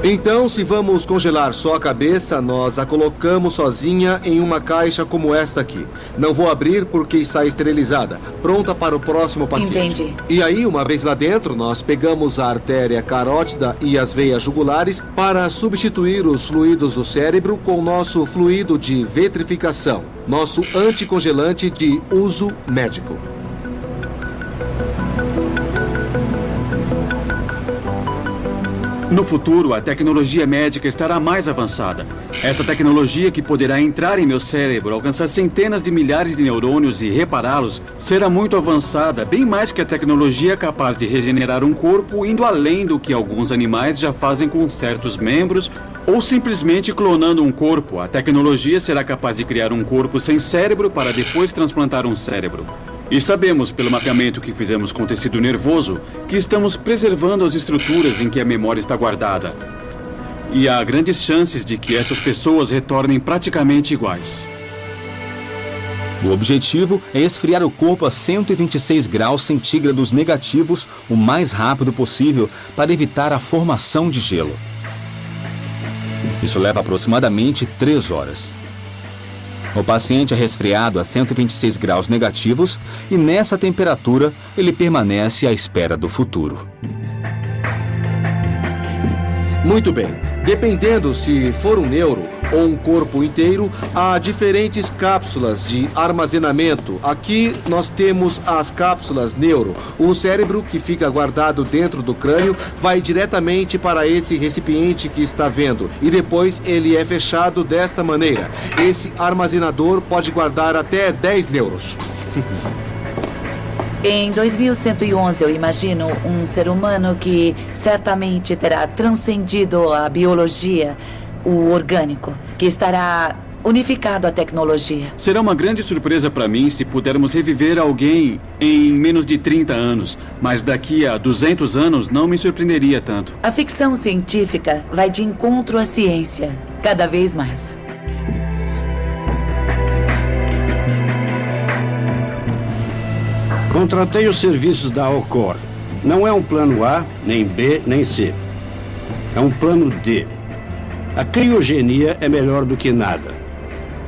Então, se vamos congelar só a cabeça, nós a colocamos sozinha em uma caixa como esta aqui. Não vou abrir porque está esterilizada, pronta para o próximo paciente. Entendi. E aí, uma vez lá dentro, nós pegamos a artéria carótida e as veias jugulares para substituir os fluidos do cérebro com nosso fluido de vitrificação, nosso anticongelante de uso médico. No futuro, a tecnologia médica estará mais avançada. Essa tecnologia que poderá entrar em meu cérebro, alcançar centenas de milhares de neurônios e repará-los, será muito avançada, bem mais que a tecnologia capaz de regenerar um corpo, indo além do que alguns animais já fazem com certos membros, ou simplesmente clonando um corpo. A tecnologia será capaz de criar um corpo sem cérebro para depois transplantar um cérebro. E sabemos, pelo mapeamento que fizemos com tecido nervoso, que estamos preservando as estruturas em que a memória está guardada. E há grandes chances de que essas pessoas retornem praticamente iguais. O objetivo é esfriar o corpo a 126 graus centígrados negativos o mais rápido possível para evitar a formação de gelo. Isso leva aproximadamente 3 horas. O paciente é resfriado a 126 graus negativos e nessa temperatura ele permanece à espera do futuro. Muito bem. Dependendo se for um neuro ou um corpo inteiro, há diferentes cápsulas de armazenamento. Aqui nós temos as cápsulas neuro. O cérebro, que fica guardado dentro do crânio, vai diretamente para esse recipiente que está vendo. E depois ele é fechado desta maneira. Esse armazenador pode guardar até 10 neuros. Em 2111, eu imagino um ser humano que certamente terá transcendido a biologia, o orgânico, que estará unificado à tecnologia. Será uma grande surpresa para mim se pudermos reviver alguém em menos de 30 anos. Mas daqui a 200 anos não me surpreenderia tanto. A ficção científica vai de encontro à ciência, cada vez mais. Contratei os serviços da Alcor. Não é um plano A, nem B, nem C. É um plano D. A criogenia é melhor do que nada.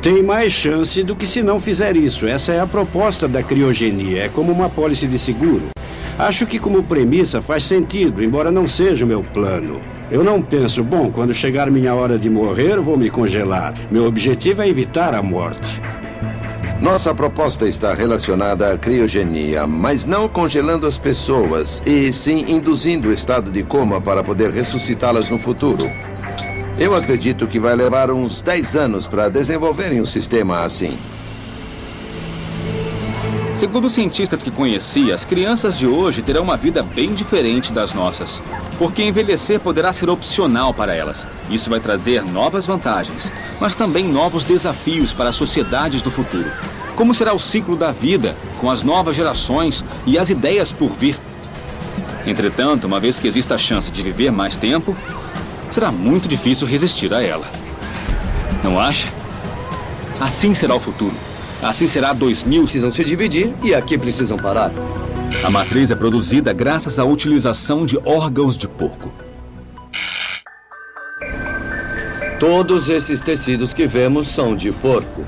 Tem mais chance do que se não fizer isso. Essa é a proposta da criogenia. É como uma pólice de seguro. Acho que como premissa faz sentido, embora não seja o meu plano. Eu não penso, bom, quando chegar minha hora de morrer, vou me congelar. Meu objetivo é evitar a morte. Nossa proposta está relacionada à criogenia, mas não congelando as pessoas, e sim induzindo o estado de coma para poder ressuscitá-las no futuro. Eu acredito que vai levar uns 10 anos para desenvolverem um sistema assim. Segundo os cientistas que conheci, as crianças de hoje terão uma vida bem diferente das nossas, porque envelhecer poderá ser opcional para elas. Isso vai trazer novas vantagens, mas também novos desafios para as sociedades do futuro. Como será o ciclo da vida, com as novas gerações e as ideias por vir? Entretanto, uma vez que exista a chance de viver mais tempo, será muito difícil resistir a ela. Não acha? Assim será o futuro. Assim será 2000. Precisam se dividir e aqui precisam parar. A matriz é produzida graças à utilização de órgãos de porco. Todos esses tecidos que vemos são de porco.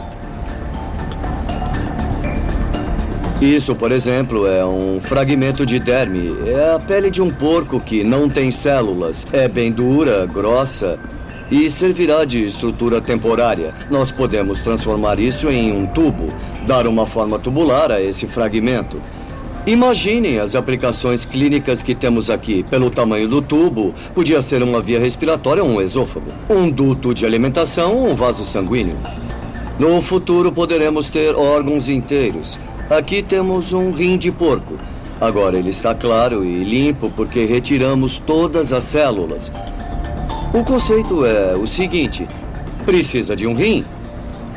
Isso, por exemplo, é um fragmento de derme. É a pele de um porco que não tem células. É bem dura, grossa e servirá de estrutura temporária. Nós podemos transformar isso em um tubo, dar uma forma tubular a esse fragmento. Imaginem as aplicações clínicas que temos aqui. Pelo tamanho do tubo, podia ser uma via respiratória ou um esôfago, um duto de alimentação ou um vaso sanguíneo. No futuro, poderemos ter órgãos inteiros. Aqui temos um rim de porco. Agora ele está claro e limpo porque retiramos todas as células. O conceito é o seguinte: precisa de um rim?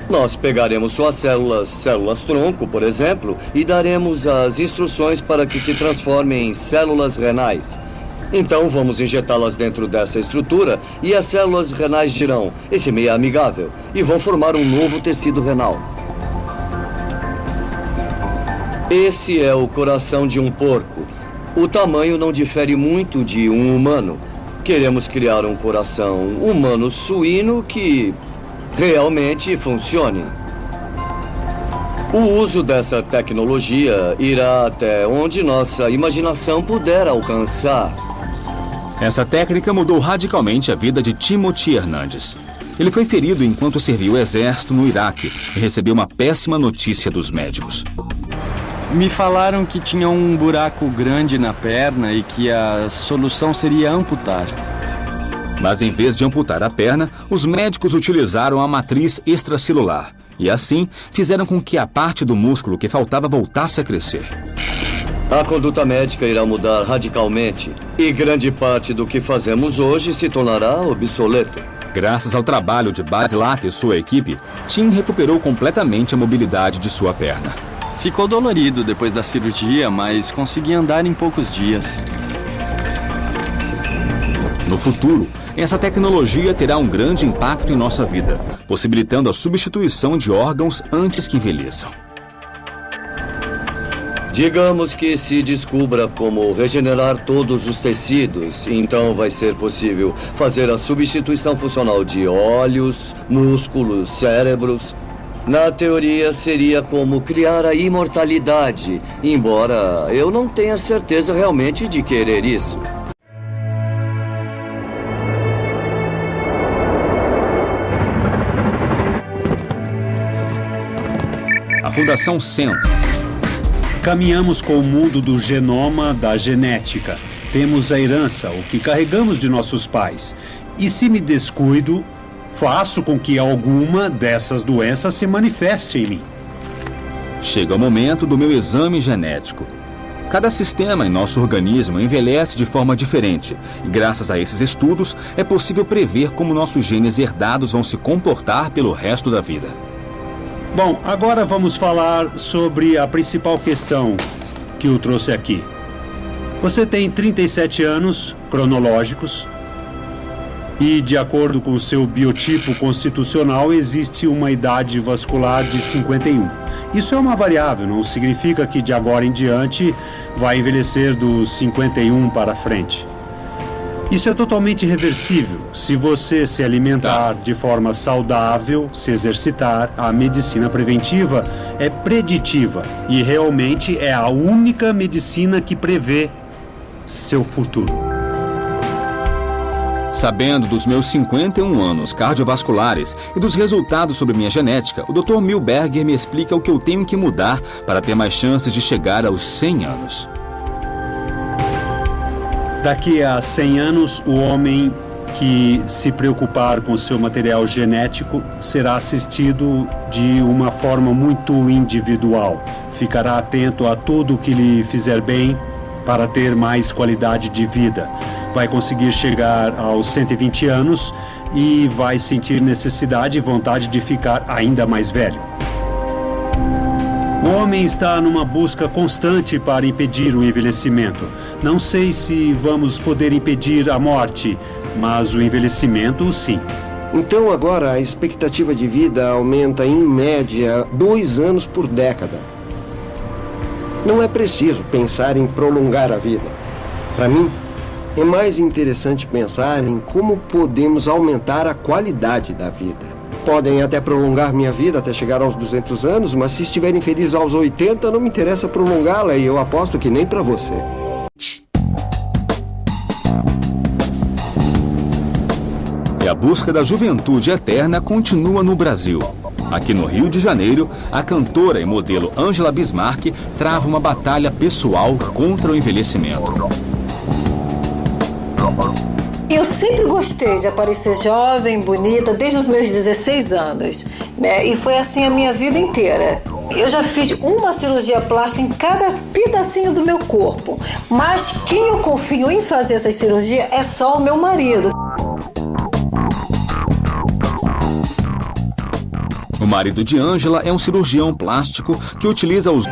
Nós pegaremos suas células-tronco, por exemplo, e daremos as instruções para que se transformem em células renais. Então vamos injetá-las dentro dessa estrutura e as células renais dirão: esse meio é amigável, e vão formar um novo tecido renal. Esse é o coração de um porco. O tamanho não difere muito de um humano. Queremos criar um coração humano suíno que realmente funcione. O uso dessa tecnologia irá até onde nossa imaginação puder alcançar. Essa técnica mudou radicalmente a vida de Timothy Hernandes. Ele foi ferido enquanto serviu o exército no Iraque e recebeu uma péssima notícia dos médicos. Me falaram que tinha um buraco grande na perna e que a solução seria amputar. Mas em vez de amputar a perna, os médicos utilizaram a matriz extracelular e assim fizeram com que a parte do músculo que faltava voltasse a crescer. A conduta médica irá mudar radicalmente e grande parte do que fazemos hoje se tornará obsoleto. Graças ao trabalho de Badlak e sua equipe, Tim recuperou completamente a mobilidade de sua perna. Ficou dolorido depois da cirurgia, mas conseguia andar em poucos dias. No futuro, essa tecnologia terá um grande impacto em nossa vida, possibilitando a substituição de órgãos antes que envelheçam. Digamos que se descubra como regenerar todos os tecidos, então vai ser possível fazer a substituição funcional de olhos, músculos, cérebros. Na teoria, seria como criar a imortalidade, embora eu não tenha certeza realmente de querer isso. A Fundação Cent. Caminhamos com o mundo do genoma, da genética. Temos a herança, o que carregamos de nossos pais. E se me descuido, faço com que alguma dessas doenças se manifeste em mim. Chega o momento do meu exame genético. Cada sistema em nosso organismo envelhece de forma diferente. E graças a esses estudos, é possível prever como nossos genes herdados vão se comportar pelo resto da vida. Bom, agora vamos falar sobre a principal questão que eu trouxe aqui. Você tem 37 anos cronológicos e, de acordo com o seu biotipo constitucional, existe uma idade vascular de 51. Isso é uma variável, não significa que de agora em diante vai envelhecer dos 51 para frente. Isso é totalmente reversível. Se você se alimentar de forma saudável, se exercitar, a medicina preventiva é preditiva e realmente é a única medicina que prevê seu futuro. Sabendo dos meus 51 anos cardiovasculares e dos resultados sobre minha genética, o Dr. Milberger me explica o que eu tenho que mudar para ter mais chances de chegar aos 100 anos. Daqui a 100 anos, o homem que se preocupar com seu material genético será assistido de uma forma muito individual. Ficará atento a tudo o que lhe fizer bem para ter mais qualidade de vida. Vai conseguir chegar aos 120 anos e vai sentir necessidade e vontade de ficar ainda mais velho. O homem está numa busca constante para impedir o envelhecimento. Não sei se vamos poder impedir a morte, mas o envelhecimento, sim. Então agora a expectativa de vida aumenta em média 2 anos por década. Não é preciso pensar em prolongar a vida. Para mim, é mais interessante pensar em como podemos aumentar a qualidade da vida. Podem até prolongar minha vida até chegar aos 200 anos, mas se estiverem felizes aos 80, não me interessa prolongá-la e eu aposto que nem para você. E a busca da juventude eterna continua no Brasil. Aqui no Rio de Janeiro, a cantora e modelo Ângela Bismarck trava uma batalha pessoal contra o envelhecimento. Eu sempre gostei de aparecer jovem, bonita, desde os meus 16 anos, né? E foi assim a minha vida inteira. Eu já fiz uma cirurgia plástica em cada pedacinho do meu corpo, mas quem eu confio em fazer essa cirurgia é só o meu marido. O marido de Ângela é um cirurgião plástico que utiliza os...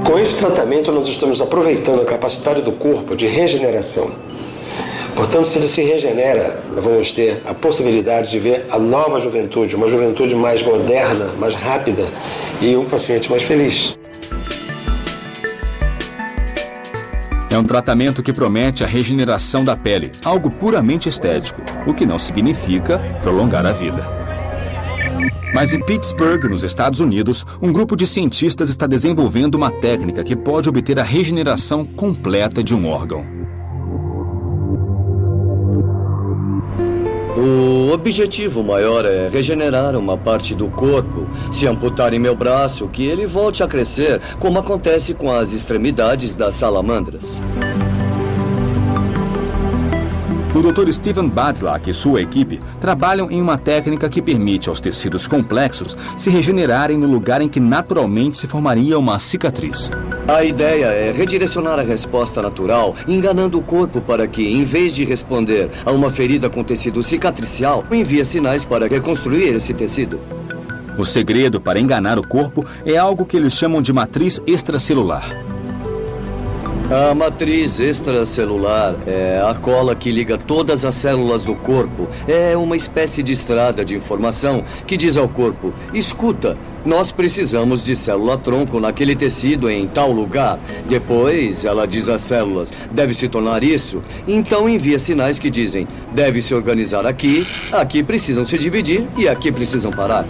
Com esse tratamento, nós estamos aproveitando a capacidade do corpo de regeneração. Portanto, se ele se regenera, nós vamos ter a possibilidade de ver a nova juventude, uma juventude mais moderna, mais rápida e um paciente mais feliz. É um tratamento que promete a regeneração da pele, algo puramente estético, o que não significa prolongar a vida. Mas em Pittsburgh, nos Estados Unidos, um grupo de cientistas está desenvolvendo uma técnica que pode obter a regeneração completa de um órgão. O objetivo maior é regenerar uma parte do corpo. Se amputarem meu braço, que ele volte a crescer, como acontece com as extremidades das salamandras. O Dr. Steven Badlak e sua equipe trabalham em uma técnica que permite aos tecidos complexos se regenerarem no lugar em que naturalmente se formaria uma cicatriz. A ideia é redirecionar a resposta natural, enganando o corpo para que, em vez de responder a uma ferida com tecido cicatricial, envie sinais para reconstruir esse tecido. O segredo para enganar o corpo é algo que eles chamam de matriz extracelular. A matriz extracelular é a cola que liga todas as células do corpo. É uma espécie de estrada de informação que diz ao corpo: escuta, nós precisamos de célula-tronco naquele tecido em tal lugar. Depois, ela diz às células: deve se tornar isso. Então envia sinais que dizem: deve se organizar aqui, aqui precisam se dividir e aqui precisam parar.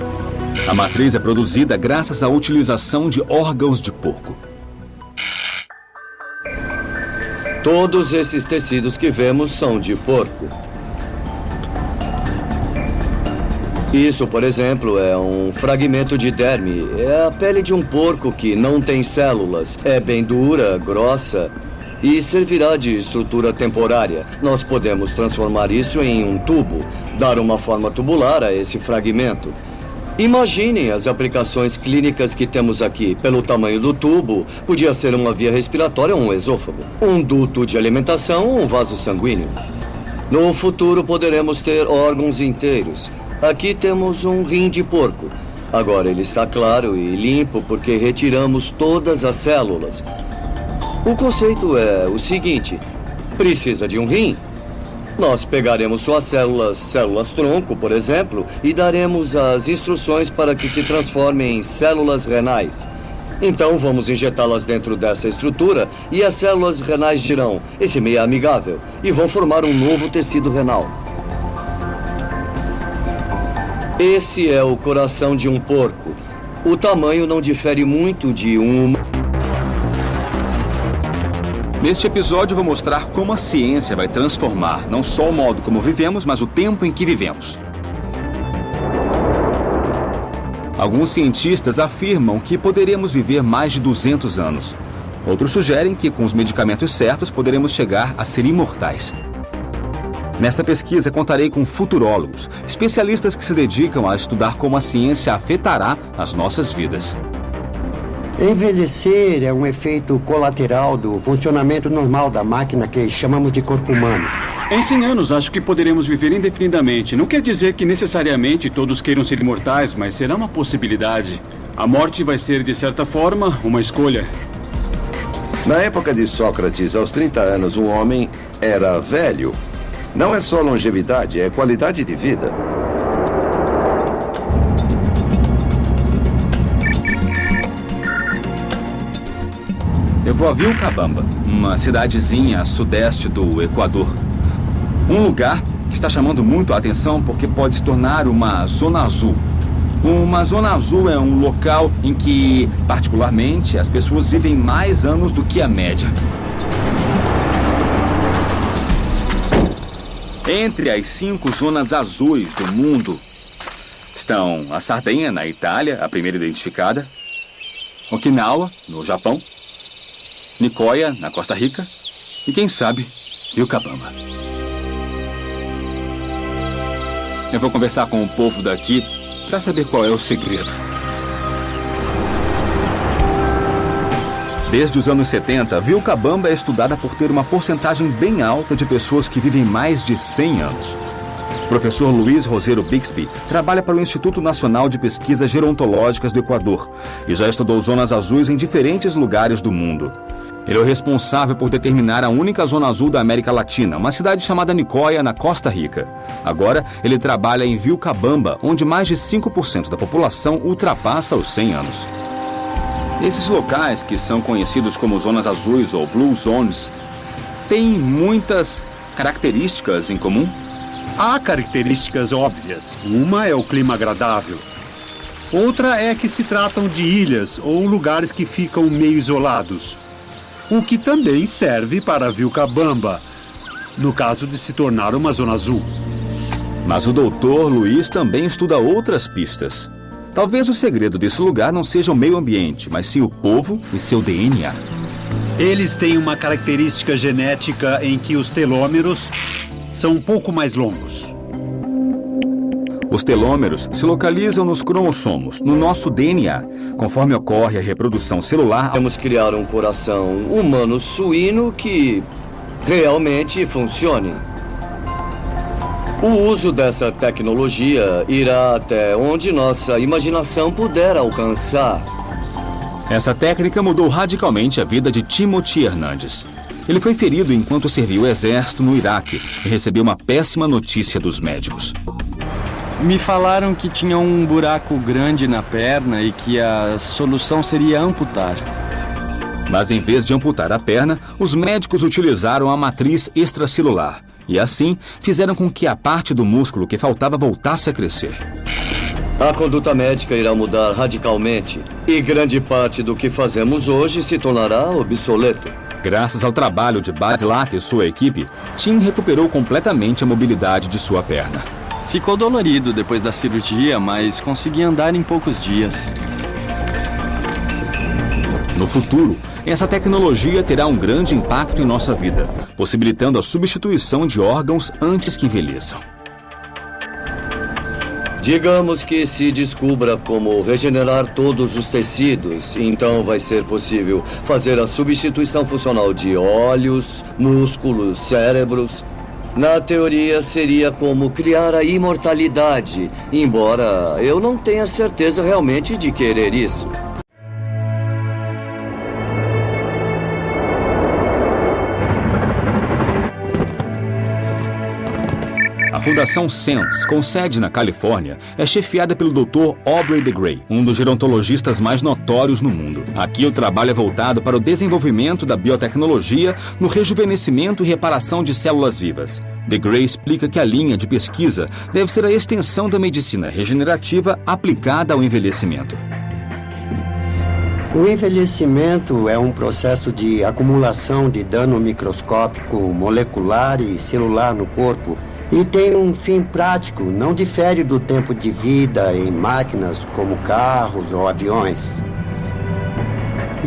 A matriz é produzida graças à utilização de órgãos de porco. Todos esses tecidos que vemos são de porco. Isso, por exemplo, é um fragmento de derme. É a pele de um porco que não tem células. É bem dura, grossa e servirá de estrutura temporária. Nós podemos transformar isso em um tubo, dar uma forma tubular a esse fragmento. Imaginem as aplicações clínicas que temos aqui. Pelo tamanho do tubo, podia ser uma via respiratória ou um esôfago, um duto de alimentação ou um vaso sanguíneo. No futuro, poderemos ter órgãos inteiros. Aqui temos um rim de porco. Agora ele está claro e limpo porque retiramos todas as células. O conceito é o seguinte: precisa de um rim? Nós pegaremos suas células-tronco, por exemplo, e daremos as instruções para que se transformem em células renais. Então vamos injetá-las dentro dessa estrutura e as células renais dirão: esse meio é amigável, e vão formar um novo tecido renal. Esse é o coração de um porco. O tamanho não difere muito de um... Neste episódio, vou mostrar como a ciência vai transformar não só o modo como vivemos, mas o tempo em que vivemos. Alguns cientistas afirmam que poderemos viver mais de 200 anos. Outros sugerem que, com os medicamentos certos, poderemos chegar a ser imortais. Nesta pesquisa, contarei com futurólogos, especialistas que se dedicam a estudar como a ciência afetará as nossas vidas. Envelhecer é um efeito colateral do funcionamento normal da máquina que chamamos de corpo humano. Em 100 anos, acho que poderemos viver indefinidamente. Não quer dizer que necessariamente todos queiram ser imortais, mas será uma possibilidade. A morte vai ser, de certa forma, uma escolha. Na época de Sócrates, aos 30 anos, um homem era velho. Não é só longevidade, é qualidade de vida. Eu vou a Vilcabamba, uma cidadezinha a sudeste do Equador. Um lugar que está chamando muito a atenção porque pode se tornar uma zona azul. Uma zona azul é um local em que, particularmente, as pessoas vivem mais anos do que a média. Entre as 5 zonas azuis do mundo estão a Sardenha, na Itália, a primeira identificada, Okinawa, no Japão, Nicoya, na Costa Rica, e quem sabe, Vilcabamba. Eu vou conversar com o povo daqui para saber qual é o segredo. Desde os anos 70, Vilcabamba é estudada por ter uma porcentagem bem alta de pessoas que vivem mais de 100 anos. O professor Luiz Roseiro Bixby trabalha para o Instituto Nacional de Pesquisas Gerontológicas do Equador e já estudou zonas azuis em diferentes lugares do mundo. Ele é o responsável por determinar a única zona azul da América Latina, uma cidade chamada Nicoya, na Costa Rica. Agora, ele trabalha em Vilcabamba, onde mais de 5% da população ultrapassa os 100 anos. Esses locais, que são conhecidos como zonas azuis ou blue zones, têm muitas características em comum? Há características óbvias. Uma é o clima agradável. Outra é que se tratam de ilhas ou lugares que ficam meio isolados. O que também serve para Vilcabamba, no caso de se tornar uma zona azul. Mas o Dr. Luiz também estuda outras pistas. Talvez o segredo desse lugar não seja o meio ambiente, mas sim o povo e seu DNA. Eles têm uma característica genética em que os telômeros são um pouco mais longos. Os telômeros se localizam nos cromossomos, no nosso DNA. Conforme ocorre a reprodução celular... Vamos criar um coração humano suíno que realmente funcione. O uso dessa tecnologia irá até onde nossa imaginação puder alcançar. Essa técnica mudou radicalmente a vida de Timothy Hernandes. Ele foi ferido enquanto serviu o exército no Iraque e recebeu uma péssima notícia dos médicos. Me falaram que tinha um buraco grande na perna e que a solução seria amputar. Mas em vez de amputar a perna, os médicos utilizaram a matriz extracelular e assim fizeram com que a parte do músculo que faltava voltasse a crescer. A conduta médica irá mudar radicalmente e grande parte do que fazemos hoje se tornará obsoleto. Graças ao trabalho de Badlak e sua equipe, Tim recuperou completamente a mobilidade de sua perna. Ficou dolorido depois da cirurgia, mas consegui andar em poucos dias. No futuro, essa tecnologia terá um grande impacto em nossa vida, possibilitando a substituição de órgãos antes que envelheçam. Digamos que se descubra como regenerar todos os tecidos, então vai ser possível fazer a substituição funcional de olhos, músculos, cérebros. Na teoria, seria como criar a imortalidade, embora eu não tenha certeza realmente de querer isso. A Fundação SENS, com sede na Califórnia, é chefiada pelo Dr. Aubrey de Grey, um dos gerontologistas mais notórios no mundo. Aqui o trabalho é voltado para o desenvolvimento da biotecnologia no rejuvenescimento e reparação de células vivas. De Grey explica que a linha de pesquisa deve ser a extensão da medicina regenerativa aplicada ao envelhecimento. O envelhecimento é um processo de acumulação de dano microscópico, molecular e celular no corpo e tem um fim prático, não difere do tempo de vida em máquinas como carros ou aviões.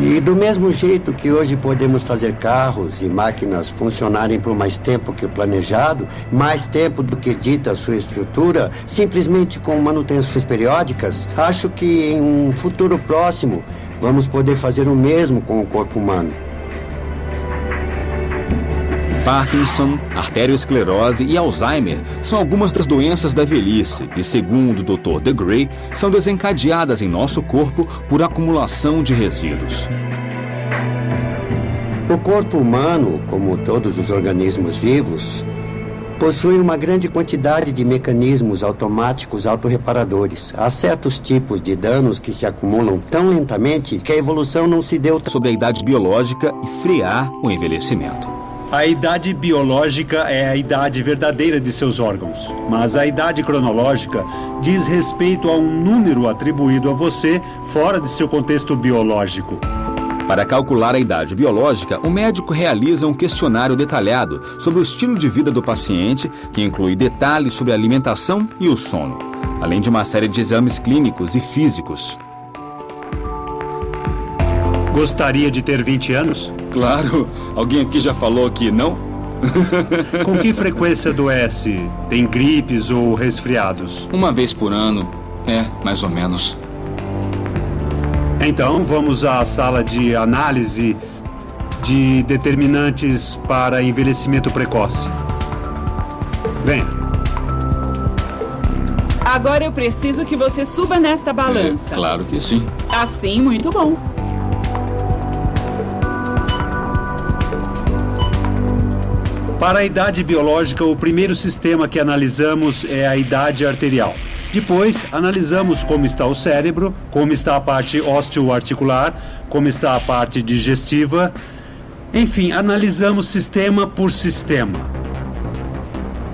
E do mesmo jeito que hoje podemos fazer carros e máquinas funcionarem por mais tempo que o planejado, mais tempo do que dita a sua estrutura, simplesmente com manutenções periódicas, acho que em um futuro próximo vamos poder fazer o mesmo com o corpo humano. Parkinson, arteriosclerose e Alzheimer são algumas das doenças da velhice que, segundo o Dr. De Grey, são desencadeadas em nosso corpo por acumulação de resíduos. O corpo humano, como todos os organismos vivos, possui uma grande quantidade de mecanismos automáticos autorreparadores. Há certos tipos de danos que se acumulam tão lentamente que a evolução não se deu sobre a idade biológica e frear o envelhecimento. A idade biológica é a idade verdadeira de seus órgãos, mas a idade cronológica diz respeito a um número atribuído a você fora de seu contexto biológico. Para calcular a idade biológica, o médico realiza um questionário detalhado sobre o estilo de vida do paciente, que inclui detalhes sobre a alimentação e o sono, além de uma série de exames clínicos e físicos. Gostaria de ter 20 anos? Claro. Alguém aqui já falou que não? Com que frequência adoece? Tem gripes ou resfriados? Uma vez por ano. É, mais ou menos. Então, vamos à sala de análise de determinantes para envelhecimento precoce. Venha. Agora eu preciso que você suba nesta balança. Claro que sim. Assim, muito bom. Para a idade biológica, o primeiro sistema que analisamos é a idade arterial. Depois, analisamos como está o cérebro, como está a parte osteoarticular, como está a parte digestiva. Enfim, analisamos sistema por sistema.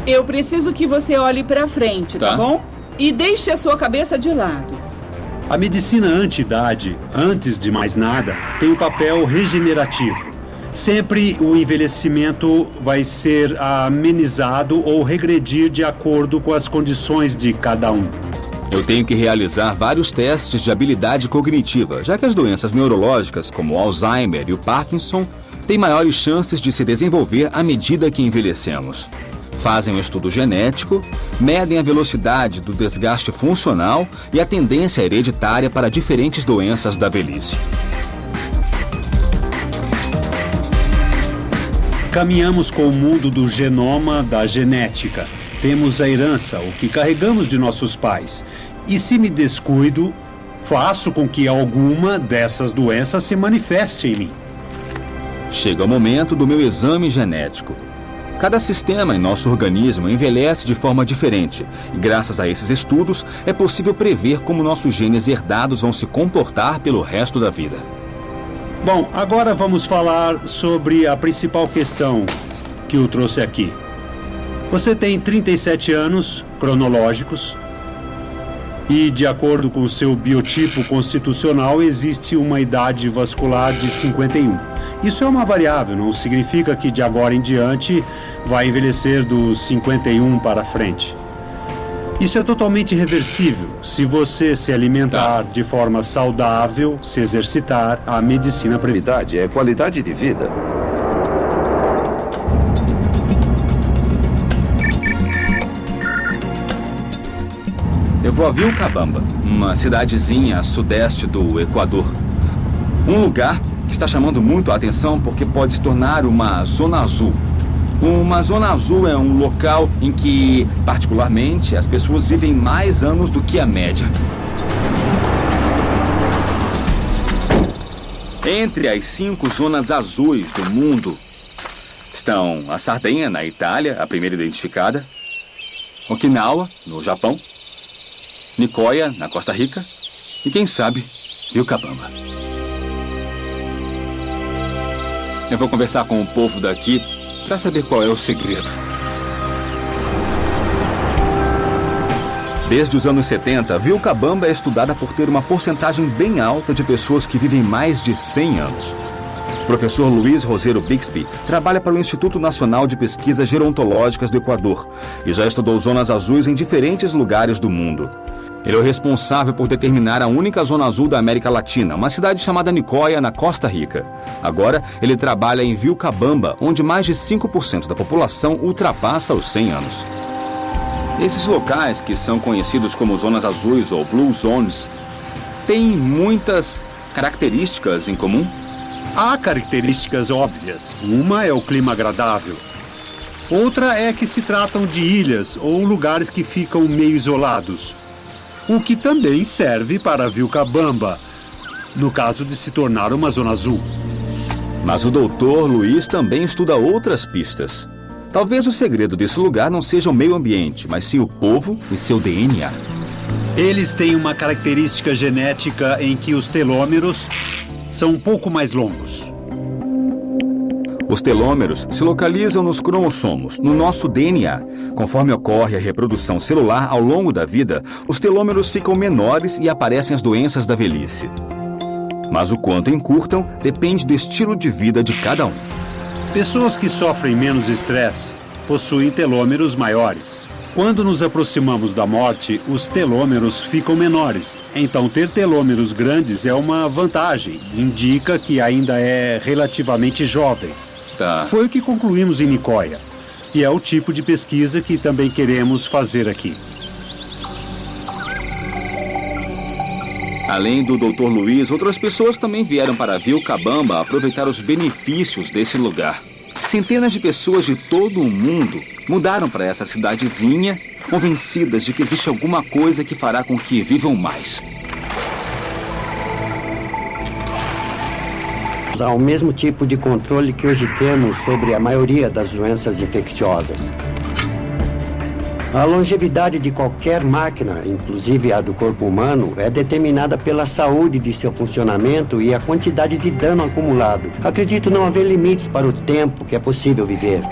Eu preciso que você olhe para frente, tá bom? E deixe a sua cabeça de lado. A medicina anti-idade, antes de mais nada, tem um papel regenerativo. Sempre o envelhecimento vai ser amenizado ou regredir de acordo com as condições de cada um. Eu tenho que realizar vários testes de habilidade cognitiva, já que as doenças neurológicas, como o Alzheimer e o Parkinson, têm maiores chances de se desenvolver à medida que envelhecemos. Fazem um estudo genético, medem a velocidade do desgaste funcional e a tendência hereditária para diferentes doenças da velhice. Caminhamos com o mundo do genoma, da genética. Temos a herança, o que carregamos de nossos pais. E se me descuido, faço com que alguma dessas doenças se manifeste em mim. Chega o momento do meu exame genético. Cada sistema em nosso organismo envelhece de forma diferente e, graças a esses estudos, é possível prever como nossos genes herdados vão se comportar pelo resto da vida. Bom, agora vamos falar sobre a principal questão que eu trouxe aqui. Você tem 37 anos cronológicos e, de acordo com o seu biotipo constitucional, existe uma idade vascular de 51. Isso é uma variável, não significa que de agora em diante vai envelhecer dos 51 para frente. Isso é totalmente reversível se você se alimentar de forma saudável, se exercitar, a medicina previne. É qualidade de vida. Eu vou a Vilcabamba, uma cidadezinha a sudeste do Equador. Um lugar que está chamando muito a atenção porque pode se tornar uma zona azul. Uma zona azul é um local em que, particularmente, as pessoas vivem mais anos do que a média. Entre as 5 zonas azuis do mundo estão a Sardenha, na Itália, a primeira identificada, Okinawa, no Japão, Nicoya, na Costa Rica, e quem sabe, Vilcabamba. Eu vou conversar com o povo daqui para saber qual é o segredo. Desde os anos 70, Vilcabamba é estudada por ter uma porcentagem bem alta de pessoas que vivem mais de 100 anos. O professor Luiz Roseiro Bixby trabalha para o Instituto Nacional de Pesquisas Gerontológicas do Equador e já estudou zonas azuis em diferentes lugares do mundo. Ele é o responsável por determinar a única zona azul da América Latina, uma cidade chamada Nicoya, na Costa Rica. Agora, ele trabalha em Vilcabamba, onde mais de 5% da população ultrapassa os 100 anos. Esses locais, que são conhecidos como zonas azuis ou blue zones, têm muitas características em comum? Há características óbvias. Uma é o clima agradável. Outra é que se tratam de ilhas ou lugares que ficam meio isolados. O que também serve para Vilcabamba, no caso de se tornar uma zona azul. Mas o doutor Luiz também estuda outras pistas. Talvez o segredo desse lugar não seja o meio ambiente, mas sim o povo e seu DNA. Eles têm uma característica genética em que os telômeros são um pouco mais longos. Os telômeros se localizam nos cromossomos, no nosso DNA. Conforme ocorre a reprodução celular ao longo da vida, os telômeros ficam menores e aparecem as doenças da velhice. Mas o quanto encurtam depende do estilo de vida de cada um. Pessoas que sofrem menos estresse possuem telômeros maiores. Quando nos aproximamos da morte, os telômeros ficam menores. Então, ter telômeros grandes é uma vantagem. Indica que ainda é relativamente jovem. Foi o que concluímos em Nicoya. E é o tipo de pesquisa que também queremos fazer aqui. Além do Dr. Luiz, outras pessoas também vieram para Vilcabamba aproveitar os benefícios desse lugar. Centenas de pessoas de todo o mundo mudaram para essa cidadezinha, convencidas de que existe alguma coisa que fará com que vivam mais. Há o mesmo tipo de controle que hoje temos sobre a maioria das doenças infecciosas. A longevidade de qualquer máquina, inclusive a do corpo humano, é determinada pela saúde de seu funcionamento e a quantidade de dano acumulado. Acredito não haver limites para o tempo que é possível viver.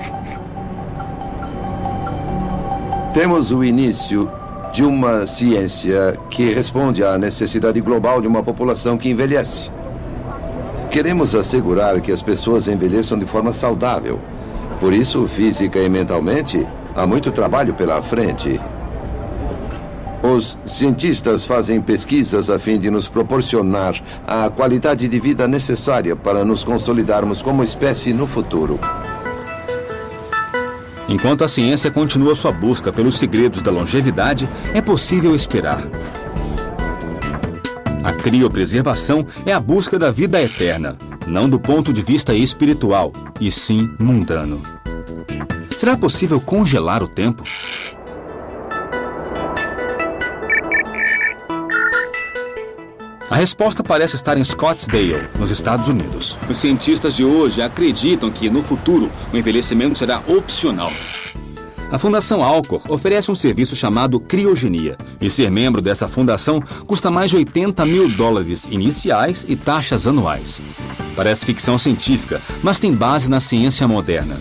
Temos o início de uma ciência que responde à necessidade global de uma população que envelhece. Queremos assegurar que as pessoas envelheçam de forma saudável. Por isso, física e mentalmente, há muito trabalho pela frente. Os cientistas fazem pesquisas a fim de nos proporcionar a qualidade de vida necessária para nos consolidarmos como espécie no futuro. Enquanto a ciência continua sua busca pelos segredos da longevidade, é possível esperar. A criopreservação é a busca da vida eterna, não do ponto de vista espiritual, e sim mundano. Será possível congelar o tempo? A resposta parece estar em Scottsdale, nos Estados Unidos. Os cientistas de hoje acreditam que, no futuro, o envelhecimento será opcional. A Fundação Alcor oferece um serviço chamado criogenia, e ser membro dessa fundação custa mais de $80 mil iniciais e taxas anuais. Parece ficção científica, mas tem base na ciência moderna.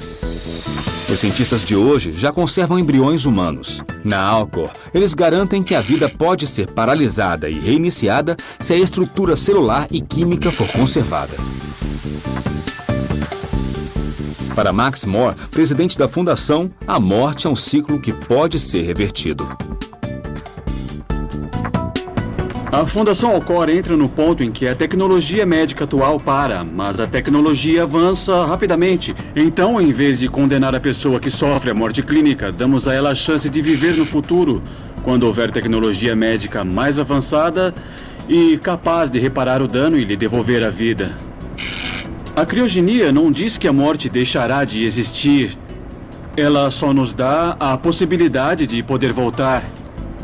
Os cientistas de hoje já conservam embriões humanos. Na Alcor, eles garantem que a vida pode ser paralisada e reiniciada se a estrutura celular e química for conservada. Para Max More, presidente da fundação, a morte é um ciclo que pode ser revertido. A Fundação Alcor entra no ponto em que a tecnologia médica atual para, mas a tecnologia avança rapidamente. Então, em vez de condenar a pessoa que sofre a morte clínica, damos a ela a chance de viver no futuro, quando houver tecnologia médica mais avançada e capaz de reparar o dano e lhe devolver a vida. A criogenia não diz que a morte deixará de existir. Ela só nos dá a possibilidade de poder voltar.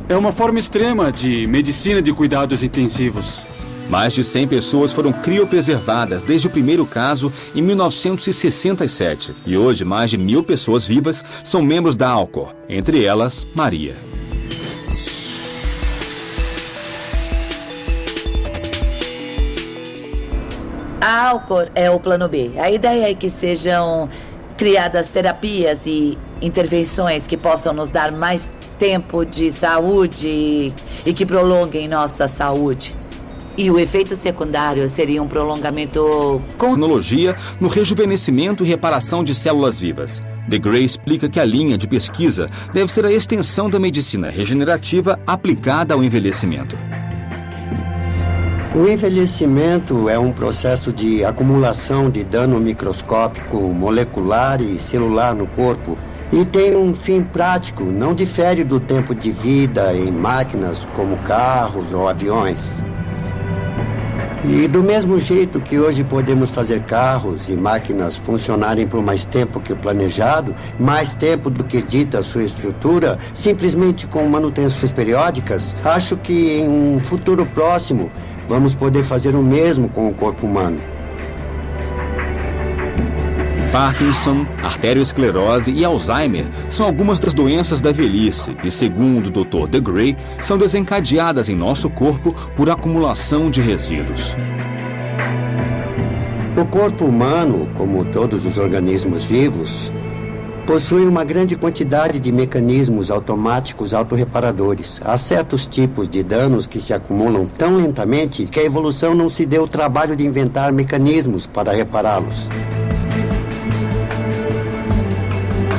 É uma forma extrema de medicina de cuidados intensivos. Mais de 100 pessoas foram criopreservadas desde o primeiro caso em 1967. E hoje, mais de 1.000 pessoas vivas são membros da Alcor, entre elas, Maria. A Alcor é o plano B. A ideia é que sejam criadas terapias e intervenções que possam nos dar mais tempo de saúde e que prolonguem nossa saúde. E o efeito secundário seria um prolongamento com tecnologia no rejuvenescimento e reparação de células vivas. DeGray explica que a linha de pesquisa deve ser a extensão da medicina regenerativa aplicada ao envelhecimento. O envelhecimento é um processo de acumulação de dano microscópico, molecular e celular no corpo e tem um fim prático, não difere do tempo de vida em máquinas como carros ou aviões. E do mesmo jeito que hoje podemos fazer carros e máquinas funcionarem por mais tempo que o planejado, mais tempo do que dita sua estrutura, simplesmente com manutenções periódicas, acho que em um futuro próximo vamos poder fazer o mesmo com o corpo humano. Parkinson, arteriosclerose e Alzheimer são algumas das doenças da velhice que, segundo o Dr. DeGray, são desencadeadas em nosso corpo por acumulação de resíduos. O corpo humano, como todos os organismos vivos, possui uma grande quantidade de mecanismos automáticos autorreparadores. Há certos tipos de danos que se acumulam tão lentamente que a evolução não se deu o trabalho de inventar mecanismos para repará-los.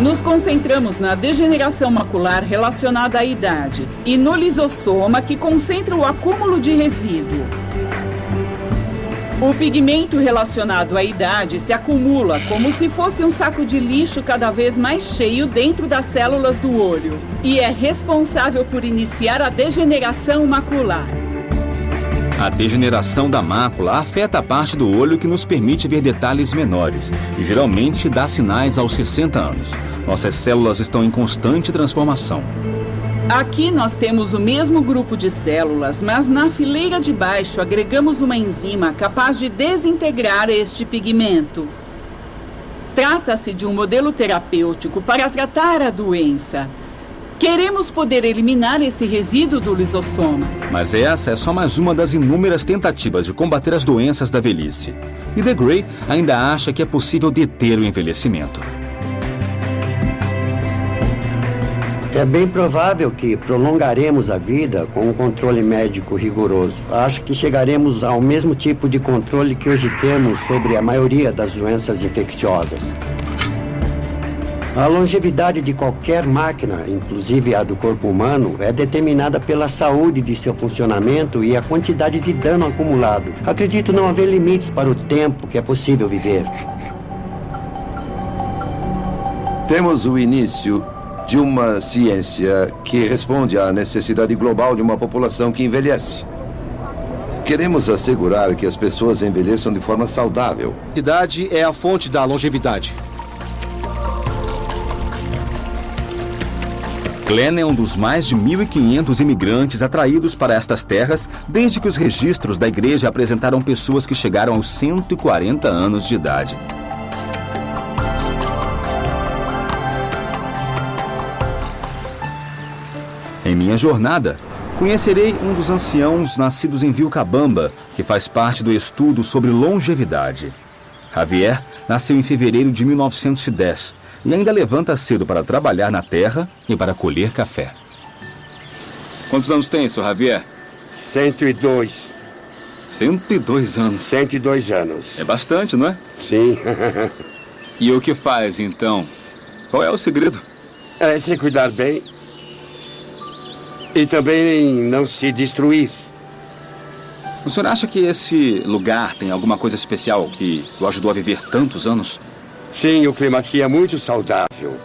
Nos concentramos na degeneração macular relacionada à idade e no lisossoma, que concentra o acúmulo de resíduo. O pigmento relacionado à idade se acumula como se fosse um saco de lixo cada vez mais cheio dentro das células do olho e é responsável por iniciar a degeneração macular. A degeneração da mácula afeta a parte do olho que nos permite ver detalhes menores e geralmente dá sinais aos 60 anos. Nossas células estão em constante transformação. Aqui nós temos o mesmo grupo de células, mas na fileira de baixo agregamos uma enzima capaz de desintegrar este pigmento. Trata-se de um modelo terapêutico para tratar a doença, Queremos poder eliminar esse resíduo do lisossoma. Mas essa é só mais uma das inúmeras tentativas de combater as doenças da velhice. E The Gray ainda acha que é possível deter o envelhecimento. É bem provável que prolongaremos a vida com um controle médico rigoroso. Acho que chegaremos ao mesmo tipo de controle que hoje temos sobre a maioria das doenças infecciosas. A longevidade de qualquer máquina, inclusive a do corpo humano, é determinada pela saúde de seu funcionamento e a quantidade de dano acumulado. Acredito não haver limites para o tempo que é possível viver. Temos o início de uma ciência que responde à necessidade global de uma população que envelhece. Queremos assegurar que as pessoas envelheçam de forma saudável. A idade é a fonte da longevidade. Glenn é um dos mais de 1.500 imigrantes atraídos para estas terras desde que os registros da igreja apresentaram pessoas que chegaram aos 140 anos de idade. Em minha jornada, conhecerei um dos anciãos nascidos em Vilcabamba, que faz parte do estudo sobre longevidade. Javier nasceu em fevereiro de 1910 e ainda levanta cedo para trabalhar na terra e para colher café. Quantos anos tem, seu Javier? 102. 102 anos? 102 anos. É bastante, não é? Sim. E o que faz, então? Qual é o segredo? É se cuidar bem e também não se destruir. O senhor acha que esse lugar tem alguma coisa especial que o ajudou a viver tantos anos? Sim, o clima aqui é muito saudável.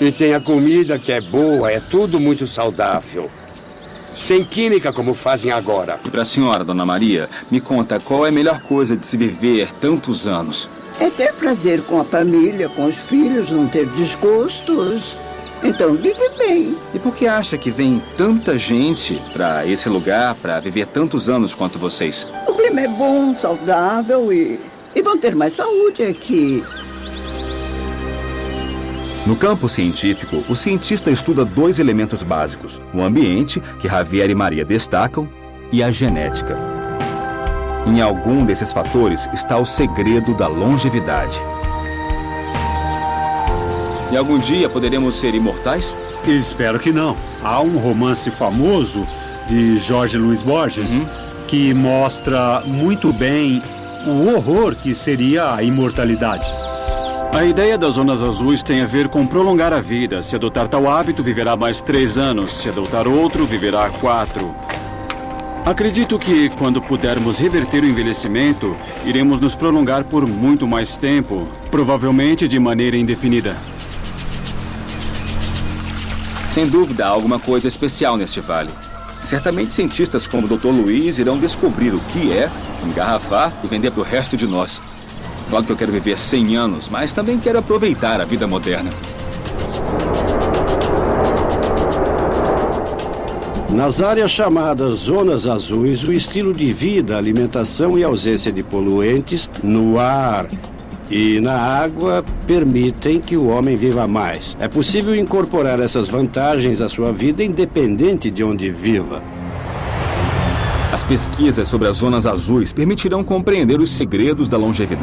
E tem a comida que é boa, é tudo muito saudável. Sem química como fazem agora. E para a senhora, Dona Maria, me conta qual é a melhor coisa de se viver tantos anos? É ter prazer com a família, com os filhos, não ter desgostos. Então vive bem. E por que acha que vem tanta gente para esse lugar para viver tantos anos quanto vocês? O clima é bom, saudável e vão ter mais saúde aqui. No campo científico, o cientista estuda dois elementos básicos: o ambiente, que Javier e Maria destacam, e a genética. Em algum desses fatores está o segredo da longevidade. E algum dia poderemos ser imortais? Espero que não. Há um romance famoso de Jorge Luis Borges que mostra muito bem o horror que seria a imortalidade. A ideia das zonas azuis tem a ver com prolongar a vida. Se adotar tal hábito, viverá mais 3 anos. Se adotar outro, viverá 4. Acredito que, quando pudermos reverter o envelhecimento, iremos nos prolongar por muito mais tempo, provavelmente de maneira indefinida. Sem dúvida, há alguma coisa especial neste vale. Certamente cientistas como o Dr. Luiz irão descobrir o que é, engarrafar e vender para o resto de nós. Claro que eu quero viver 100 anos, mas também quero aproveitar a vida moderna. Nas áreas chamadas zonas azuis, o estilo de vida, alimentação e ausência de poluentes no ar e na água permitem que o homem viva mais. É possível incorporar essas vantagens à sua vida independente de onde viva. As pesquisas sobre as zonas azuis permitirão compreender os segredos da longevidade.